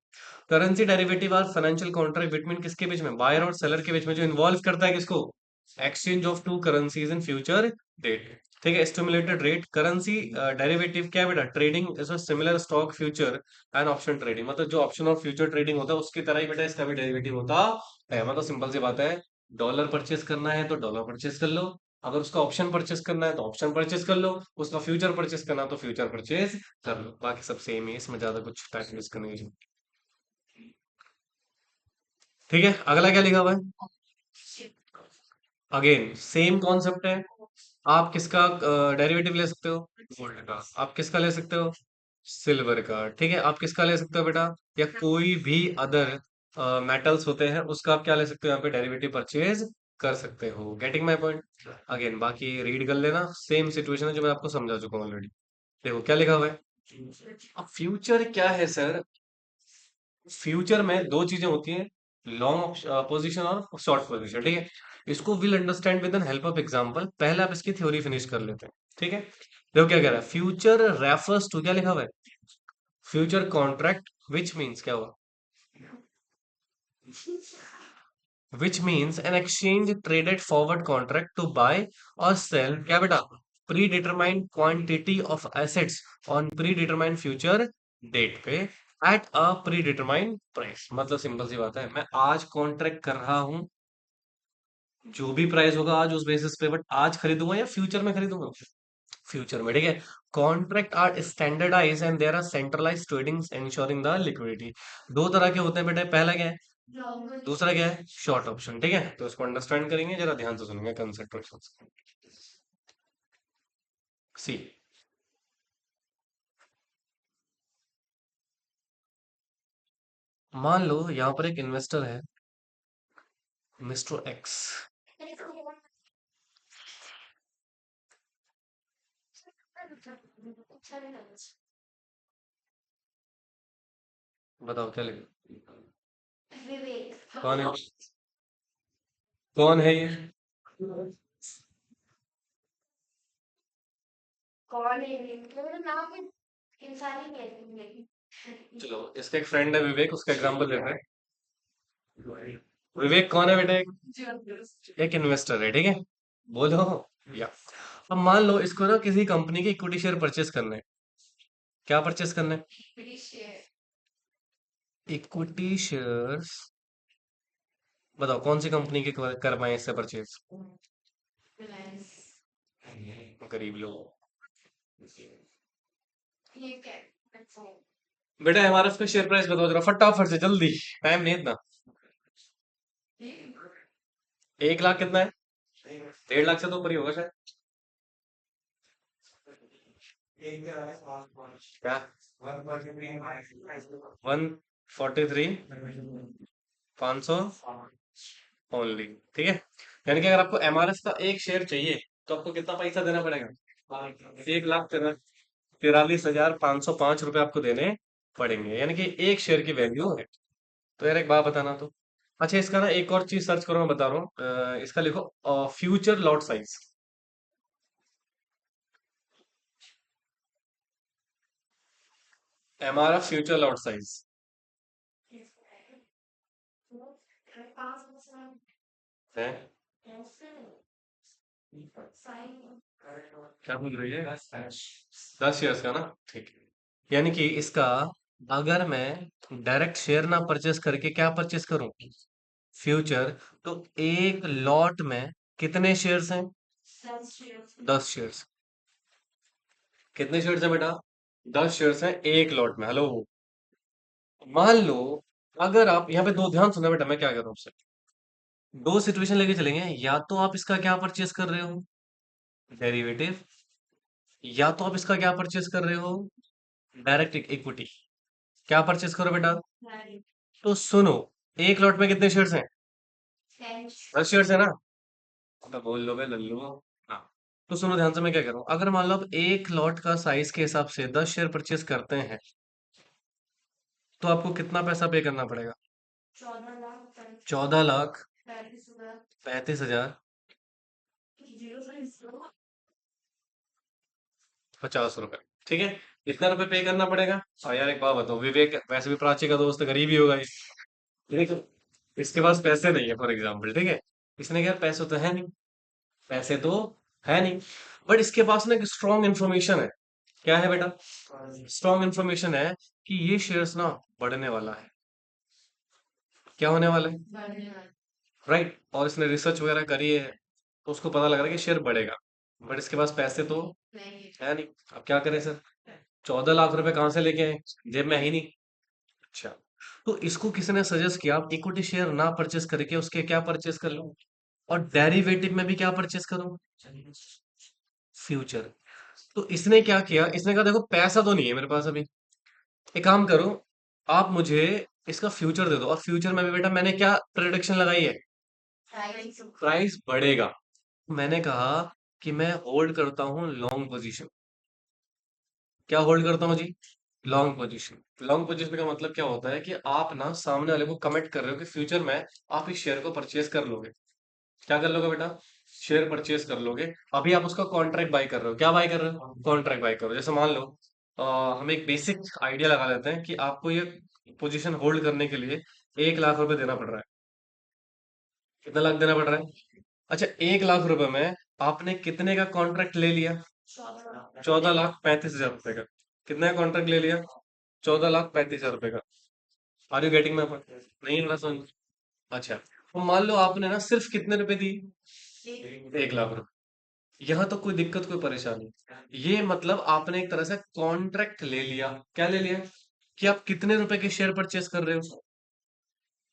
currency derivative are financial contract between किसके बीच में? बायर और सेलर के बीच में, जो इन्वॉल्व करता है किसको? Exchange of two currencies in future date. ठीक है, स्टिमुलेटेड रेट करेंसी डेरिवेटिव क्या है बेटा? Trading is similar stock future and option trading, मतलब जो ऑप्शन और फ्यूचर ट्रेडिंग होता है उसकी तरह ही बेटा इसका भी डेरिवेटिव होता है। मतलब सिंपल सी बात है, डॉलर परचेस करना है तो डॉलर परचेस कर लो, अगर उसका ऑप्शन परचेस करना है तो ऑप्शन परचेस कर लो, उसका फ्यूचर परचेस करना है तो फ्यूचर परचेस कर लो। बाकी सब सेम ही है, इसमें ज्यादा कुछ टाइम वेस्ट करने की जरूरत नहीं। ठीक है, अगला क्या लिखा हुआ है? अगेन सेम कॉन्सेप्ट है। आप किसका डेरिवेटिव ले सकते हो? गोल्ड का। आप किसका ले सकते हो? सिल्वर का। ठीक है, आप किसका ले सकते हो बेटा? या कोई भी अदर मेटल्स होते हैं उसका आप क्या ले सकते हो यहाँ पे डेरिवेटिव परचेज कर सकते हो। Getting my point? अगेन बाकी रीड कर लेना, सेम सिचुएशन है जो मैं आपको समझा चुका हूँ ऑलरेडी। देखो क्या लिखा हुआ है। अब फ्यूचर क्या है सर? फ्यूचर में दो चीजें होती हैं, लॉन्ग पोजीशन और शॉर्ट पोजीशन, ठीक है। इसको will understand with an help of example. पहले आप इसकी थ्योरी फिनिश कर लेते हैं, ठीक है। देखो क्या कह रहा है, फ्यूचर रेफर्स टू, क्या लिखा हुआ है, फ्यूचर कॉन्ट्रैक्ट विच मीन्स क्या हुआ, which means an exchange traded forward contract to buy or sell क्या बेटा, predetermined quantity of assets on predetermined future date पे at a predetermined price। मतलब सिंपल सी बात है, मैं आज कॉन्ट्रैक्ट कर रहा हूं, जो भी प्राइस होगा आज उस बेसिस पे, बट आज खरीदूंगा या फ्यूचर में खरीदूंगा, फ्यूचर में, ठीक है। Contract are standardize and there are centralize trading insuring the liquidity. दो तरह के होते हैं बेटा, पहला क्या है, दूसरा क्या है, शॉर्ट ऑप्शन, ठीक है। तो इसको अंडरस्टैंड करेंगे, जरा ध्यान से सुनेंगे कंसेंट्रेशन। सी, मान लो यहाँ पर एक इन्वेस्टर है, मिस्टर एक्स। बताओ क्या लिखा, कौन है, कौन है ये, चलो इसका एक फ्रेंड है विवेक, उसका एग्जांपल लेते हैं। विवेक कौन है बेटा, एक इन्वेस्टर है, ठीक है। बोलो, या अब मान लो इसको ना किसी कंपनी के इक्विटी शेयर परचेस करने हैं। क्या परचेस करने हैं, इक्विटी शेयर्स। बताओ कौन सी कंपनी के कर पाए इससे परचेज, गरीब लोग। बेटा हमारा उसका शेयर प्राइस बताओ जरा फटाफट से, जल्दी, टाइम नहीं इतना। 1 लाख कितना है, 1.5 लाख से तो ऊपर ही होगा शायद। क्या, 143,500 ओनली, ठीक है। यानी कि अगर आपको एमआरएफ का एक शेयर चाहिए तो आपको कितना पैसा देना पड़ेगा, 1,43,505 रुपए आपको देने पड़ेंगे, यानी कि एक शेयर की वैल्यू है। तो यार एक बात बताना तो, अच्छा इसका ना एक और चीज सर्च करो, मैं बता रहा हूँ, इसका लिखो future lot size. MRF future lot size है, क्या बोल रही है, 10 शेयर्स का ना, ठीक है। यानी कि इसका, अगर मैं डायरेक्ट शेयर ना परचेस करके क्या परचेस करूं, फ्यूचर, तो एक लॉट में कितने शेयर्स हैं, 10 शेयर्स। कितने शेयर्स हैं बेटा, 10 शेयर्स हैं एक लॉट में। हेलो, मान लो अगर आप यहाँ पे दो, ध्यान सुना बेटा मैं क्या कर रहा हूँ आपसे, दो सिचुएशन लेके चलेंगे, या तो आप इसका क्या परचेस कर रहे हो, डेरिवेटिव, या तो आप इसका क्या परचेस कर रहे हो, डायरेक्ट इक्विटी। क्या परचेस करो बेटा, तो सुनो, एक लॉट में कितने शेयर्स हैं, 10 शेयर्स है ना, तो बोल लो बे लल्लू। हाँ, तो सुनो ध्यान से मैं क्या कर रहा हूँ, अगर मान लो आप एक लॉट का साइज के हिसाब से 10 शेयर परचेस करते हैं, तो आपको कितना पैसा पे करना पड़ेगा, 14,35,50 रुपए, ठीक है। इतना रुपए पे करना पड़ेगा। और यार एक बात बताओ, विवेक वैसे भी प्राची का दोस्त है, गरीब ही होगा ये, ठीक है। इसके पास पैसे नहीं है फॉर एग्जाम्पल, ठीक है। इसने कहा पैसे तो है नहीं, पैसे तो है नहीं, बट इसके पास ना एक स्ट्रॉन्ग इन्फॉर्मेशन है। क्या है बेटा, स्ट्रॉन्ग इन्फॉर्मेशन है कि ये शेयर्स ना बढ़ने वाला है। क्या होने वाला है, राइट। और इसने रिसर्च वगैरह करी है, तो उसको पता लग रहा है कि शेयर बढ़ेगा, बट इसके पास पैसे तो है नहीं। अब क्या करें सर, 14 लाख रुपए कहाँ से लेके आए, जेब में है ही नहीं। अच्छा, तो इसको किसी ने सजेस्ट किया आप इक्विटी शेयर ना परचेस करके उसके क्या परचेस कर लो, और डेरिवेटिव में भी क्या परचेस करो, फ्यूचर। तो इसने क्या किया, इसने कहा देखो पैसा तो नहीं है मेरे पास अभी, एक काम करो, आप मुझे इसका फ्यूचर दे दो, और फ्यूचर में भी बेटा मैंने क्या प्रेडिक्शन लगाई है, प्राइस बढ़ेगा। मैंने कहा कि मैं होल्ड करता हूँ लॉन्ग पोजीशन। क्या होल्ड करता हूँ जी? Long position. लॉन्ग पोजीशन का मतलब क्या होता है कि आप ना सामने वाले को कमिट कर रहे हो कि फ्यूचर में आप इस शेयर को परचेज कर लोगे। क्या कर लोगे बेटा? शेयर परचेज कर लोगे। अभी आप उसका कॉन्ट्रैक्ट बाय कर रहे हो। क्या बाय कर रहे हो? कॉन्ट्रैक्ट बाय कर रहे हो। जैसे मान लो हम एक बेसिक आइडिया लगा लेते हैं कि आपको ये पोजीशन होल्ड करने के लिए 1 लाख रुपए देना पड़ रहा है। कितना लाख देना पड़ रहा है? अच्छा, 1 लाख रुपए में आपने कितने का कॉन्ट्रैक्ट ले लिया? 14,35,000 रुपए का। कितने का कॉन्ट्रैक्ट ले लिया? 14,35,000 रुपए का। Are you getting my point? नहीं हो रहा समझ? अच्छा, तो मान लो आपने ना सिर्फ कितने रुपए दी? 1 लाख रुपए। यहाँ तो कोई दिक्कत कोई परेशानी नहीं। ये मतलब आपने एक तरह से कॉन्ट्रैक्ट ले लिया। क्या ले लिया? कि आप कितने रुपए के शेयर परचेस कर रहे हो?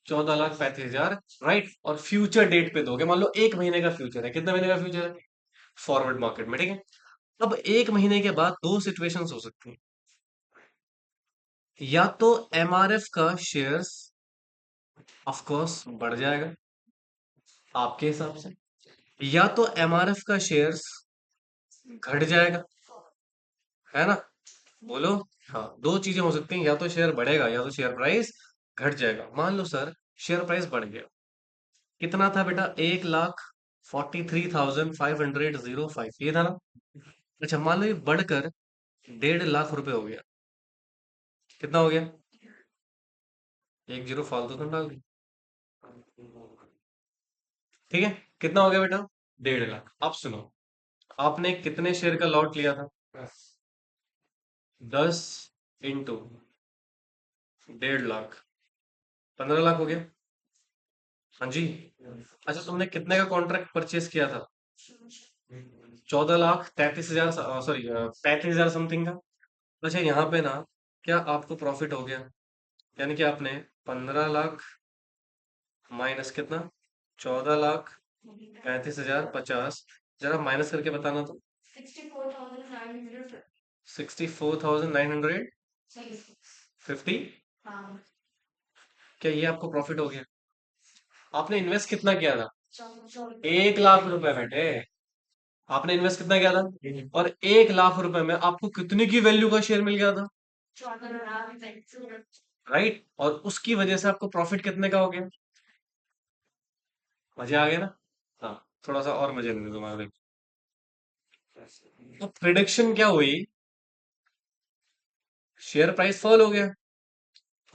14,35,000। राइट, और फ्यूचर डेट पे दोगे। मान लो 1 महीने का फ्यूचर है। कितने महीने का फ्यूचर है? फॉरवर्ड मार्केट में, ठीक है। अब 1 महीने के बाद दो सिचुएशंस हो सकती हैं। या तो एमआरएफ का शेयर्स ऑफ कोर्स बढ़ जाएगा आपके हिसाब से, या तो एमआरएफ का शेयर्स घट जाएगा। है ना? बोलो। हाँ, दो चीजें हो सकती हैं, या तो शेयर बढ़ेगा या तो शेयर प्राइस घट जाएगा। मान लो सर शेयर प्राइस बढ़ गया। कितना था बेटा? 1,43,505 ये था ना? अच्छा, मान लो ये बढ़कर 1.5 लाख रुपए हो गया। कितना हो गया? एक जीरो फालतू तो डाल दी। ठीक है। कितना हो गया बेटा? 1.5 लाख। अब सुनो, आपने कितने शेयर का लॉट लिया था? 10 इंटू 1.5 लाख, 15 लाख हो गया। हाँ जी। अच्छा, तुमने कितने का कॉन्ट्रैक्ट परचेज किया था? 14,33,000, सॉरी 35,000 समथिंग का। अच्छा, यहाँ पे ना क्या आपको प्रॉफिट हो गया? यानी कि आपने 15 लाख माइनस कितना? 14,35,050। जरा माइनस करके बताना तो। 64,950। क्या ये आपको प्रॉफिट हो गया? आपने इन्वेस्ट कितना किया था? 1 लाख रुपए बेटे। आपने इन्वेस्ट कितना किया था? और 1 लाख रुपए में आपको कितने की वैल्यू का शेयर मिल गया था? राइट, और उसकी वजह से आपको प्रॉफिट कितने का हो गया? मजे आ गए ना? हाँ, थोड़ा सा और मजे लेने दो तुम्हारे। तो प्रिडिक्शन क्या हुई? शेयर प्राइस फॉल हो गया।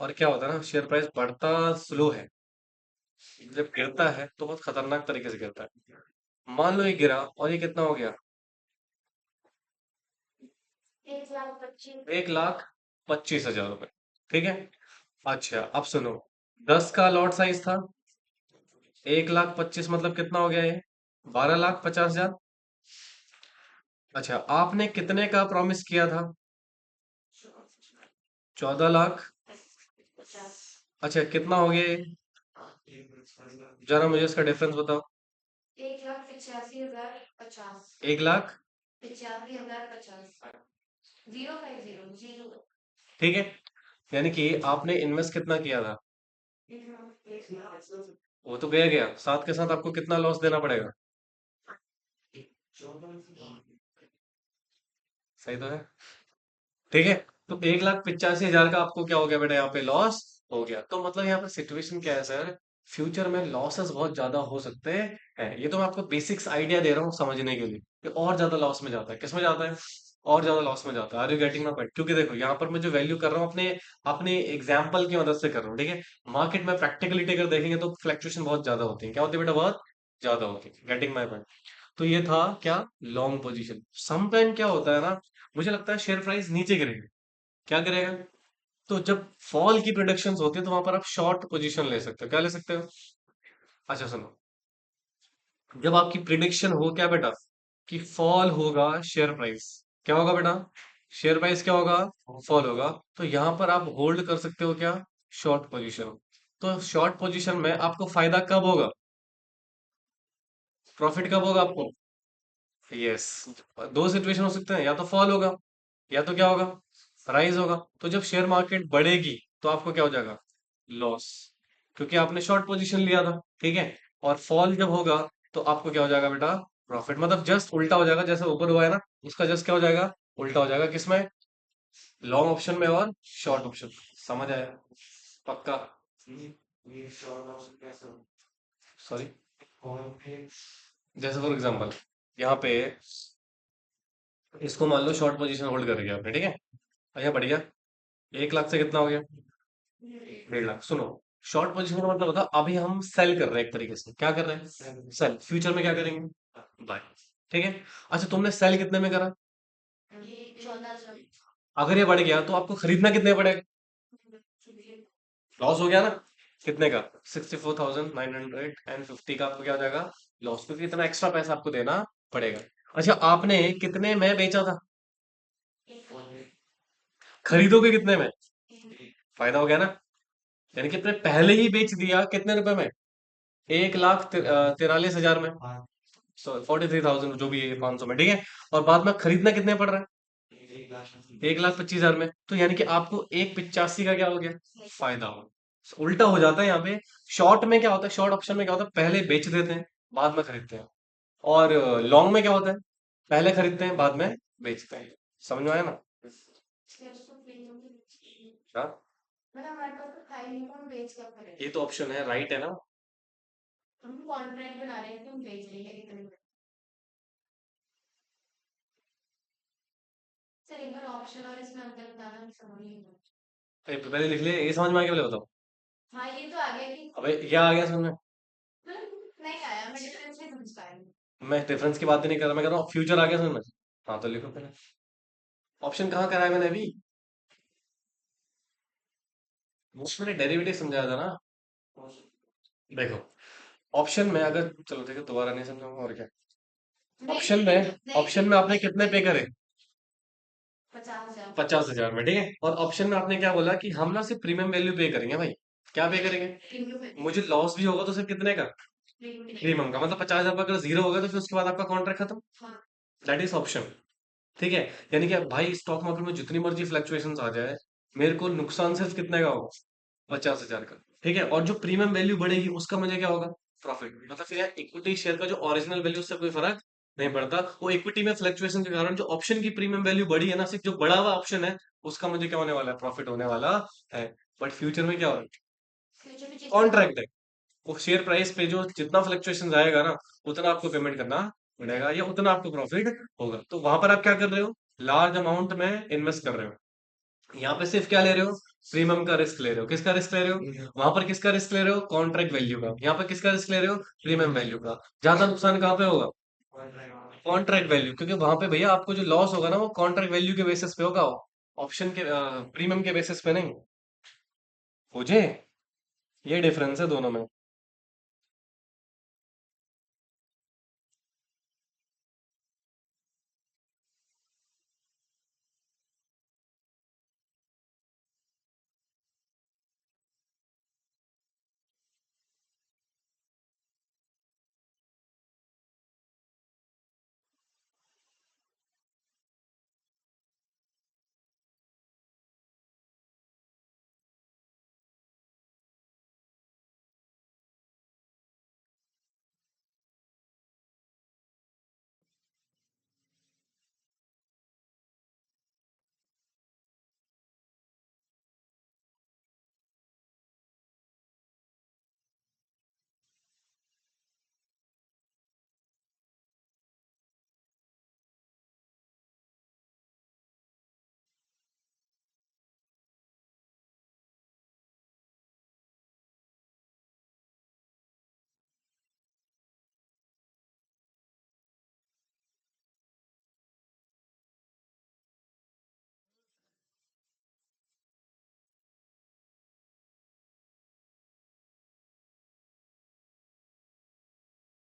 और क्या होता है ना, शेयर प्राइस बढ़ता स्लो है। जब गिरता है तो बहुत खतरनाक तरीके से गिरता है। मान लो ये गिरा और ये कितना हो गया? 1,25,000 रुपए। ठीक है। अच्छा, अब सुनो, 10 का लॉट साइज था। 1,25,000 मतलब कितना हो गया ये? 12,50,000। अच्छा, आपने कितने का प्रॉमिस किया था? 14 लाख। अच्छा, कितना हो गया ये? जरा मुझे इसका डिफरेंस बताओ। 1,85,050। ठीक है। यानी कि आपने इन्वेस्ट कितना किया था? वो तो गया गया, साथ के साथ आपको कितना लॉस देना पड़ेगा? सही तो है। ठीक है। तो 1,85,000 का आपको क्या हो गया बेटा? यहाँ पे लॉस हो गया। तो मतलब यहाँ पे सिचुएशन क्या है सर? फ्यूचर में लॉसेस बहुत ज्यादा हो सकते हैं। ये तो मैं आपको बेसिक्स आइडिया दे रहा हूँ समझने के लिए कि और ज्यादा लॉस में जाता है। किस में जाता है? और ज्यादा लॉस में जाता है। Are you getting my point? क्योंकि देखो यहाँ पर मैं जो वैल्यू कर रहा हूँ अपने अपने एग्जाम्पल की मदद से कर रहा हूँ, ठीक है। मार्केट में प्रैक्टिकलिटी अगर देखेंगे तो फ्लक्चुएशन बहुत ज्यादा होती है। क्या होती है बेटा? बहुत ज्यादा होती है। Getting my point? तो ये था क्या? Long position. सम टाइम क्या होता है ना, मुझे लगता है शेयर प्राइस नीचे गिरेगा। क्या गिरेगा? तो जब फॉल की प्रिडिक्शंस होती है तो वहां पर आप शॉर्ट पोजीशन ले सकते हो। क्या ले सकते हो? अच्छा सुनो, जब आपकी प्रिडिक्शन हो क्या बेटा कि फॉल होगा शेयर प्राइस, क्या होगा बेटा? शेयर प्राइस क्या होगा? फॉल होगा। तो यहां पर आप होल्ड कर सकते हो क्या? Short position. तो शॉर्ट पोजीशन में आपको फायदा कब होगा? प्रॉफिट कब होगा आपको? यस। दो सिचुएशन हो सकते हैं, या तो फॉल होगा या तो क्या होगा? राइज होगा। तो जब शेयर मार्केट बढ़ेगी तो आपको क्या हो जाएगा? लॉस, क्योंकि आपने शॉर्ट पोजीशन लिया था। ठीक है। और फॉल जब होगा तो आपको क्या हो जाएगा बेटा? प्रॉफिट। मतलब जस्ट उल्टा हो जाएगा, जैसे ऊपर हुआ है ना, उसका जस्ट क्या हो जाएगा? उल्टा हो जाएगा। किसमें? लॉन्ग ऑप्शन में और शॉर्ट ऑप्शन। समझ आया? पक्का? सॉरी। जैसे फॉर एग्जांपल यहाँ पे इसको मान लो शॉर्ट पोजीशन होल्ड कर रही है आपने, ठीक है? अच्छा बढ़िया। 1 लाख से कितना हो गया? 1.5 लाख। सुनो, शॉर्ट पोजीशन का मतलब होता है अभी हम सेल कर रहे हैं, एक तरीके से क्या कर रहे हैं? सेल। फ्यूचर में क्या करेंगे? बाय। ठीक है। अच्छा तुमने सेल कितने में करा? अगर ये बढ़ गया तो आपको खरीदना कितने पड़ेगा? लॉस हो गया ना? कितने का? 64,950 का आपको क्या हो जाएगा? लॉस, क्योंकि इतना एक्स्ट्रा पैसा आपको देना पड़ेगा। अच्छा आपने कितने में बेचा था? खरीदोगे कितने में? फायदा हो गया ना? यानी कि आपने पहले ही बेच दिया कितने रुपए में? 1,43,000 में। सो 43,000 जो भी है, 500 में, ठीक है। और बाद में खरीदना कितने पड़ रहा है? 1,25,000 में। तो यानी कि आपको 1,85 का क्या हो गया? फायदा हो। उल्टा हो जाता है यहाँ पे। शॉर्ट में क्या होता है? शॉर्ट ऑप्शन में क्या होता है? पहले बेच देते हैं, बाद में खरीदते हैं। और लॉन्ग में क्या होता है? पहले खरीदते हैं, बाद में बेचते हैं। समझ में आया ना? क्या? ये तो ऑप्शन है, राइट है ना? पहले लिख ले, ये समझ में आ गया? पहले बताओ। अबे क्या आ गया समझ में? मैं डिफरेंस की बात ही नहीं कर रहा, मैं कह रहा हूँ फ्यूचर आ गया समझ में? हाँ तो लिखो पहले। ऑप्शन कहाँ करा है मैंने अभी? वो मैंने डेरिवेटिव समझाया था ना। देखो, ऑप्शन में अगर, चलो देखो दोबारा नहीं समझाऊंगा और क्या। ऑप्शन में आपने कितने पे करे? 50,000 में, ठीक है। और ऑप्शन में आपने क्या बोला कि हम ना सिर्फ प्रीमियम वैल्यू पे करेंगे भाई। क्या पे करेंगे? मुझे लॉस भी होगा तो सिर्फ कितने का? प्रीमियम का। मतलब 50,000 अगर जीरो होगा तो फिर उसके बाद आपका कॉन्ट्रैक्ट खत्म। That is option. ठीक है। यानी कि अब भाई स्टॉक मार्केट में जितनी मर्जी फ्लक्चुएशंस आ जाए, मेरे को नुकसान सिर्फ कितने का होगा? 50,000 का। ठीक है। और जो प्रीमियम वैल्यू बढ़ेगी उसका मुझे क्या होगा? प्रॉफिट। मतलब फिर यार इक्विटी शेयर का जो ओरिजिनल वैल्यू, उससे कोई फर्क नहीं पड़ता। वो इक्विटी में फ्लक्चुएशन के कारण जो ऑप्शन की प्रीमियम वैल्यू बढ़ी है ना, सिर्फ जो बढ़ा हुआ ऑप्शन है उसका मुझे क्या होने वाला है? प्रॉफिट होने वाला है। बट फ्यूचर में क्या हो रहा है? कॉन्ट्रैक्ट है। वो शेयर प्राइस पे जो जितना फ्लक्चुएशन आएगा ना, उतना आपको पेमेंट करना पड़ेगा, या उतना आपको प्रॉफिट होगा। तो वहां पर आप क्या कर रहे हो? लार्ज अमाउंट में इन्वेस्ट कर रहे हो। यहाँ पे सिर्फ क्या ले रहे हो? प्रीमियम का रिस्क ले रहे हो। किसका रिस्क ले रहे हो? वहां पर किसका रिस्क ले रहे हो? कॉन्ट्रैक्ट वैल्यू का। यहाँ पर किसका रिस्क ले रहे हो? प्रीमियम वैल्यू का। ज्यादा नुकसान कहाँ पे होगा? कॉन्ट्रैक्ट वैल्यू, क्योंकि वहां पे भैया आपको जो लॉस होगा ना, वो कॉन्ट्रैक्ट वैल्यू के बेसिस पे होगा, ऑप्शन के प्रीमियम के बेसिस पे नहीं। मुझे ये डिफरेंस है दोनों में।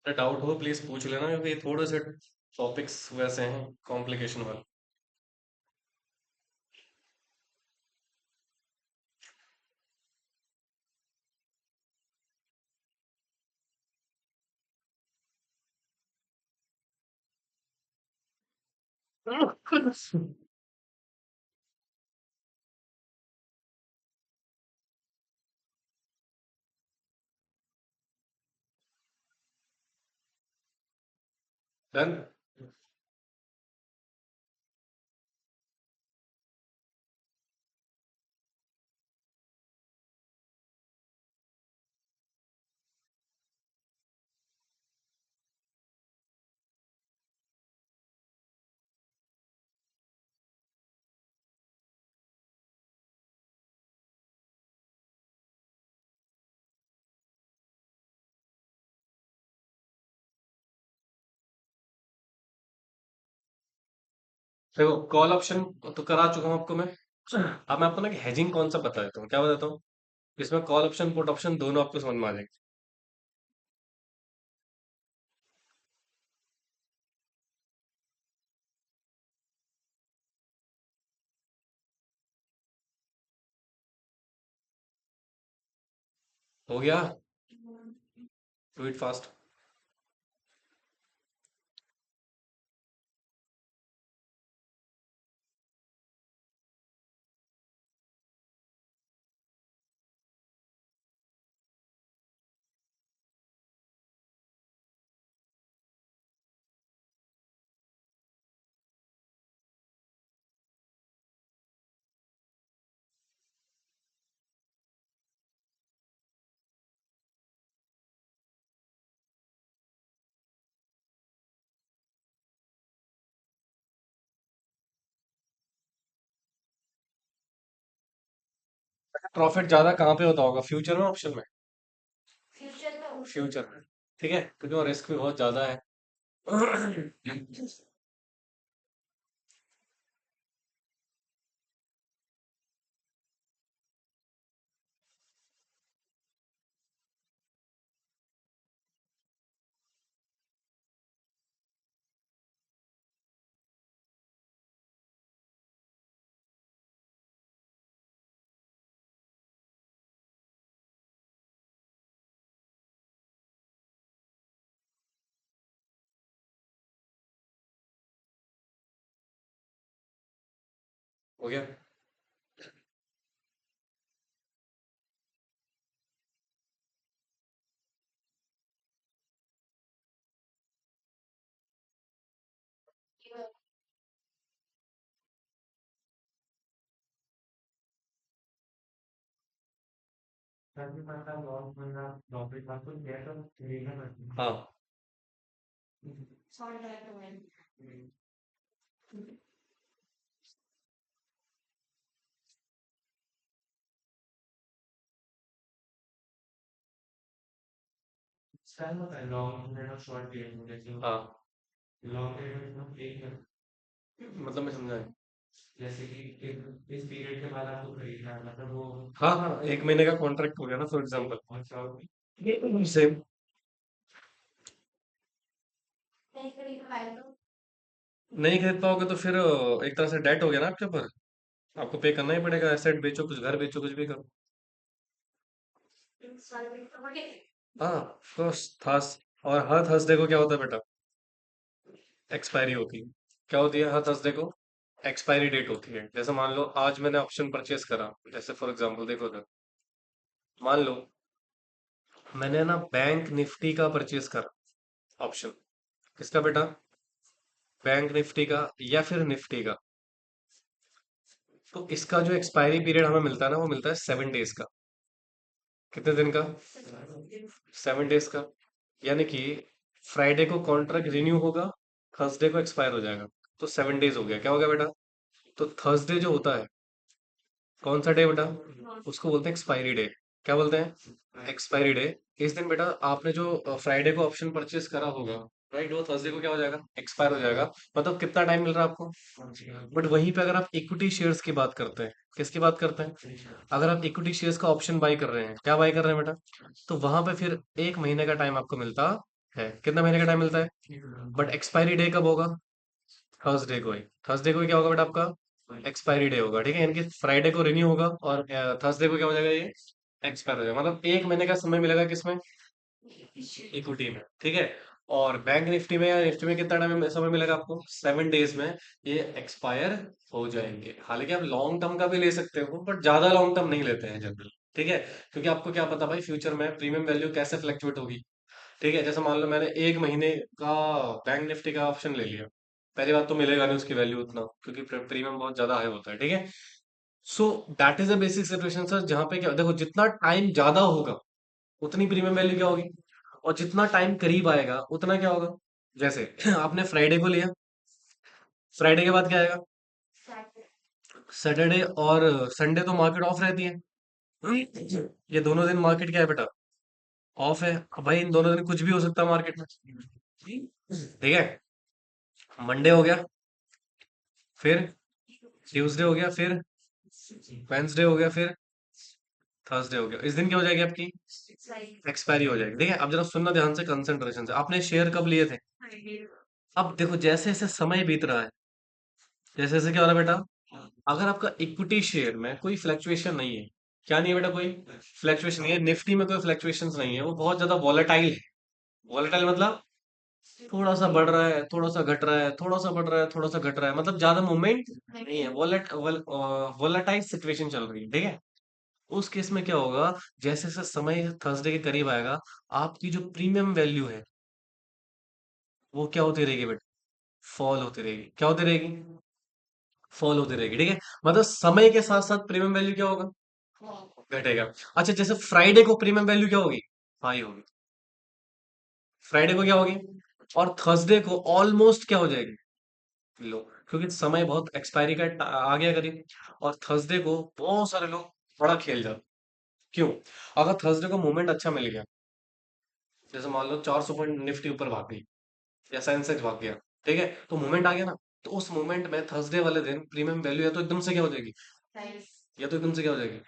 डाउट हो प्लीज पूछ लेना, क्योंकि थोड़े से टॉपिक्स वैसे हैं कॉम्प्लिकेशन वाले। डन। देखो कॉल ऑप्शन तो करा चुका हूँ आपको मैं। अब मैं आपको ना हेजिंग कौन सा बता देता हूँ, क्या बताता हूँ। इसमें कॉल ऑप्शन पुट ऑप्शन दोनों आपको समझ में आ जाएंगे। हो गया। Do it fast. प्रॉफिट ज्यादा कहाँ पे होता होगा, फ्यूचर में ऑप्शन में? फ्यूचर में। ठीक है, क्योंकि वो रिस्क भी बहुत ज्यादा है। हो गया। हाँ। हाँ, मतलब मैं समझा नहीं। हाँ हाँ, एक महीने का कॉन्ट्रैक्ट हो गया ना, फॉर एग्जाम्पल सेम। नहीं खरीद पाओगे तो फिर एक तरह से डेट हो गया ना आपके ऊपर। आपको पे करना ही पड़ेगा, एसेट बेचो, कुछ घर बेचो, कुछ भी करो। हाँ। तो थर्स, और हर थर्सडे को क्या होता है बेटा? एक्सपायरी होती है। क्या होती है हर थर्सडे को? एक्सपायरी डेट होती है। जैसे मान लो आज मैंने ऑप्शन परचेस करा, जैसे फॉर एग्जांपल देखो इधर, मान लो मैंने ना बैंक निफ्टी का परचेस करा ऑप्शन। किसका बेटा? बैंक निफ्टी का या फिर निफ्टी का। तो इसका जो एक्सपायरी पीरियड हमें मिलता है ना, वो मिलता है 7 डेज का। कितने दिन का? 7 डेज का। यानी कि फ्राइडे को कॉन्ट्रैक्ट रिन्यू होगा, थर्सडे को एक्सपायर हो जाएगा। तो 7 डेज हो गया, क्या हो गया बेटा? तो थर्सडे जो होता है, कौन सा डे बेटा? उसको बोलते हैं एक्सपायरी डे। क्या बोलते हैं? Expiry day. इस दिन बेटा आपने जो फ्राइडे को ऑप्शन परचेस करा होगा, राइट, वो थर्सडे को क्या हो जाएगा? एक्सपायर हो जाएगा। मतलब कितना टाइम मिल रहा है आपको? बट वहीं पे अगर आप इक्विटी शेयर्स की बात करते हैं, किसकी बात करते हैं? अगर आप इक्विटी शेयर्स का ऑप्शन बाई कर रहे हैं, क्या बाई कर रहे हैं बेटा? तो वहां पे फिर 1 महीने का टाइम आपको मिलता है। कितना महीने का टाइम मिलता है? बट एक्सपायरी डे कब होगा? थर्सडे को ही। थर्सडे को ही क्या होगा बेटा आपका? एक्सपायरी डे होगा। ठीक है, यानी कि फ्राइडे को रिन्यू होगा और थर्सडे को क्या हो जाएगा ये? एक्सपायर हो जाएगा। मतलब 1 महीने का समय मिलेगा किसमें? इक्विटी में। ठीक है। और बैंक निफ्टी में या निफ्टी में कितना टाइम समय मिलेगा आपको? 7 डेज में ये एक्सपायर हो जाएंगे। हालांकि आप लॉन्ग टर्म का भी ले सकते हो, बट ज्यादा लॉन्ग टर्म नहीं लेते हैं जनरल। ठीक है, क्योंकि आपको क्या पता भाई फ्यूचर में प्रीमियम वैल्यू कैसे फ्लक्चुएट होगी। ठीक है, जैसे मान लो मैंने एक महीने का बैंक निफ्टी का ऑप्शन ले लिया। पहली महीने का बैंक निफ्टी का ऑप्शन ले लिया। पहली बात तो मिलेगा नहीं उसकी वैल्यू उतना, क्योंकि प्रीमियम बहुत ज्यादा हाई होता है, ठीक है। So that is a basic situation sir, जहां पे क्या देखो, जितना टाइम ज्यादा होगा उतनी प्रीमियम वैल्यू क्या होगी, और जितना टाइम करीब आएगा उतना क्या होगा। जैसे आपने फ्राइडे को लिया, फ्राइडे के बाद क्या आएगा, सैटरडे और संडे तो मार्केट ऑफ रहती है। ये दोनों दिन मार्केट क्या है बेटा, ऑफ है। अब भाई इन दोनों दिन कुछ भी हो सकता है मार्केट में, ठीक है। मंडे हो गया, फिर ट्यूसडे हो गया, फिर वेंसडे हो गया, फिर थर्सडे हो गया। इस दिन क्या हो जाएगी आपकी, एक्सपायरी हो जाएगी। ठीक है, अब जरा सुनना ध्यान से, कंसंट्रेशन से। आपने शेयर कब लिए थे, अब देखो जैसे जैसे समय बीत रहा है, जैसे जैसे क्या हो रहा है बेटा, अगर आपका इक्विटी शेयर में कोई फ्लक्चुएशन नहीं है, क्या नहीं है बेटा, कोई फ्लक्चुएशन नहीं है, निफ्टी में कोई फ्लक्चुएशन नहीं है, वो बहुत ज्यादा वॉलेटाइल है। वॉलेटाइल मतलब थोड़ा सा बढ़ रहा है, थोड़ा सा घट रहा है, थोड़ा सा बढ़ रहा है, थोड़ा सा घट रहा है, मतलब ज्यादा मूवमेंट नहीं है, वॉलेटाइल सिचुएशन चल रही है, ठीक है। उस केस में क्या होगा, जैसे जैसे समय थर्सडे के करीब आएगा, आपकी जो प्रीमियम वैल्यू है वो क्या होती रहेगी बेटा, फॉल होती रहेगी। क्या होती रहेगी, फॉल होती रहेगी, ठीक है। मतलब समय के साथ साथ प्रीमियम वैल्यू क्या होगा, घटेगा। अच्छा, जैसे फ्राइडे को प्रीमियम वैल्यू क्या होगी, हाई होगी। फ्राइडे को क्या होगी, और थर्सडे को ऑलमोस्ट क्या हो जाएगी, लो, क्योंकि समय बहुत एक्सपायरी का आ गया करीब। और थर्सडे को बहुत सारे लोग बड़ा खेल जाते। क्यों, अगर थर्सडे को मूवमेंट अच्छा मिल गया, जैसे मान लो 400 पॉइंट निफ्टी ऊपर भाग गई या सेंसेक्स भाग गया, ठीक है, तो मूवमेंट आ गया ना, तो उस मूवमेंट में थर्सडे वाले दिन प्रीमियम वैल्यू या तो एकदम से क्या हो जाएगी, या तो एकदम से क्या हो जाएगी,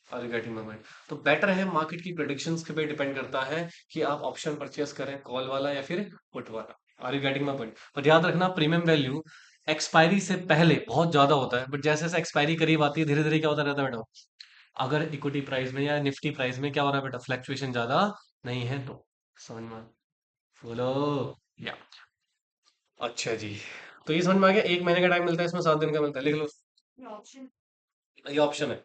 are you getting my point. तो बेटर है, मार्केट की प्रेडिक्शंस के पे डिपेंड करता है कि आप ऑप्शन परचेस करें, कॉल वाला या फिर पुट वाला। Are you getting my point. पर याद रखना, प्रीमियम वैल्यू एक्सपायरी से पहले बहुत ज्यादा होता है, बट जैसे जैसे एक्सपायरी करीब आती है धीरे धीरे क्या होता रहता है बेटा, अगर इक्विटी प्राइस में या निफ्टी प्राइस में क्या हो रहा है बेटा, फ्लक्चुएशन ज्यादा नहीं है तो। समझ में बोलो, या अच्छा जी। तो ये समझ में आ गया, एक महीने का टाइम मिलता है, इसमें 7 दिन का मिलता है, लिख लो, ये ऑप्शन है।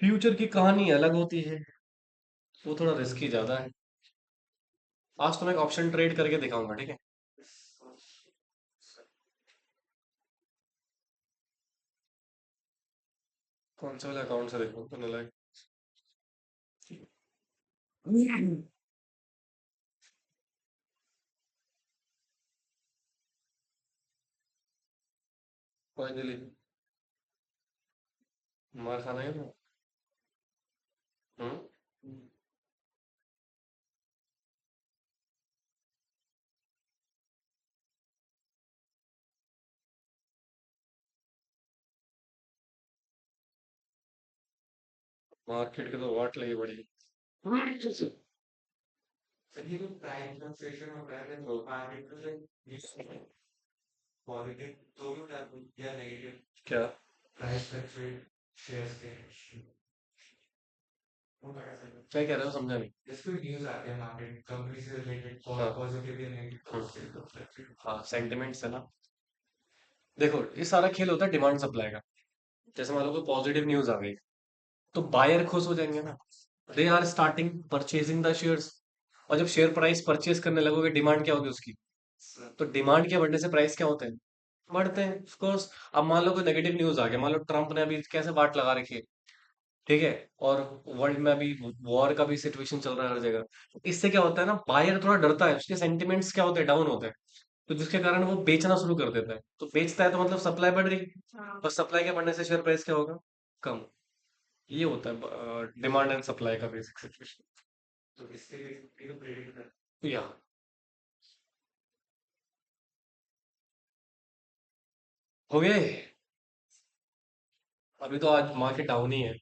फ्यूचर की कहानी अलग होती है, वो थोड़ा रिस्की ज्यादा है। आज तो मैं एक ऑप्शन ट्रेड करके दिखाऊंगा, ठीक है। कौन से वाले अकाउंट से देखो तो लाइक, फाइनली मार खाना है ना। हम्म। मार्केट के तो वाट लगी बड़ी। क्या, क्या कह रहे हो, समझा नहीं। हाँ, हाँ सेंटिमेंट्स है ना। देखो, ये सारा खेल होता है डिमांड सप्लाई का। जैसे मान लो कोई पॉजिटिव न्यूज आ गई, तो बायर खुश हो जाएंगे ना, they are starting purchasing the shares. और जब शेयर प्राइस परचेज करने लगोगे, डिमांड क्या होगी उसकी, तो डिमांड के बढ़ने से प्राइस क्या होते हैं, बढ़ते हैं ऑफ कोर्स। अब मान लो कोई नेगेटिव न्यूज आ गया, मान लो ट्रम्प ने अभी कैसे बात लगा रखी है, ठीक है, और वर्ल्ड में अभी वॉर का भी सिचुएशन चल रहा है हर जगह। तो इससे क्या होता है ना, बायर थोड़ा डरता है, उसके सेंटिमेंट्स क्या होते हैं, डाउन होते हैं। तो जिसके कारण वो बेचना शुरू कर देता है, तो बेचता है तो मतलब सप्लाई बढ़ रही, और सप्लाई के बढ़ने से शेयर प्राइस क्या होगा, कम। ये होता है डिमांड एंड सप्लाई का बेसिक सिचुएशन। या हो गए, अभी तो आज मार्केट डाउन ही है।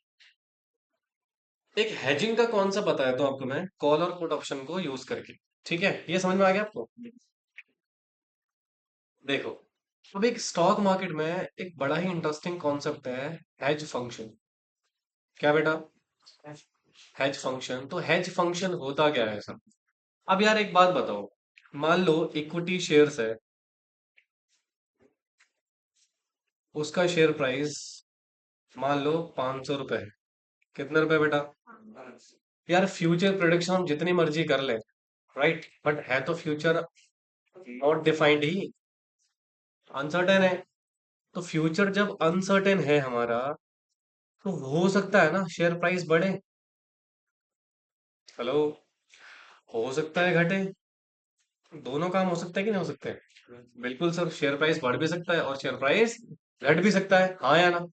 एक हेजिंग का कॉन्सेप्ट बताया तो आपको मैं, कॉल और पुट ऑप्शन को यूज करके, ठीक है, ये समझ में आ गया आपको। देखो, अब एक स्टॉक मार्केट में एक बड़ा ही इंटरेस्टिंग कॉन्सेप्ट है, हेज फंक्शन। क्या बेटा, हेज फंक्शन। तो हेज फंक्शन होता क्या है सब। अब यार एक बात बताओ, मान लो इक्विटी शेयर्स है, उसका शेयर प्राइस मान लो 500 रुपए है। कितने रुपए बेटा? यार फ्यूचर प्रोडिक्शन हम जितनी मर्जी कर ले, राइट, बट है तो future not defined he, uncertain है। तो फ्यूचर जब अनसर्टेन है हमारा, तो हो सकता है ना शेयर प्राइस बढ़े, हेलो, हो सकता है घटे, दोनों काम हो सकता है कि नहीं हो सकते? बिल्कुल सर, शेयर प्राइस बढ़ भी सकता है और शेयर प्राइस घट भी सकता है, हाँ या ना?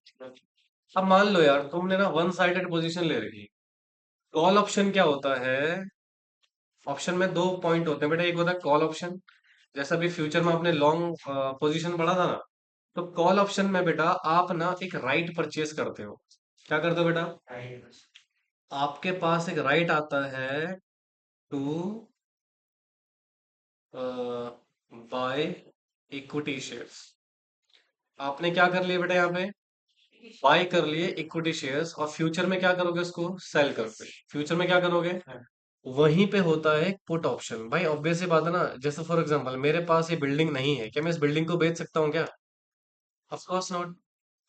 अब मान लो यार तुमने ना वन साइडेड पोजीशन ले रखी। कॉल ऑप्शन क्या होता है? ऑप्शन में दो पॉइंट होते हैं बेटा, एक होता है कॉल ऑप्शन, जैसा भी फ्यूचर में आपने लॉन्ग पोजीशन बढ़ा था ना, तो कॉल ऑप्शन में बेटा आप ना एक राइट परचेज करते हो। क्या करते हो बेटा? आपके पास एक राइट आता है टू बाय इक्विटी शेयर्स। आपने क्या कर लिया बेटा, यहाँ पे बाय कर लिए इक्विटी शेयर्स, और फ्यूचर में क्या करोगे, उसको सेल करोगे। फ्यूचर में क्या करोगे? वहीं पे होता है पुट ऑप्शन। भाई ऑब्वियस सी बात है ना, जैसे फॉर एग्जांपल मेरे पास ये बिल्डिंग नहीं है, क्या मैं इस बिल्डिंग को बेच सकता हूँ क्या? Of course not.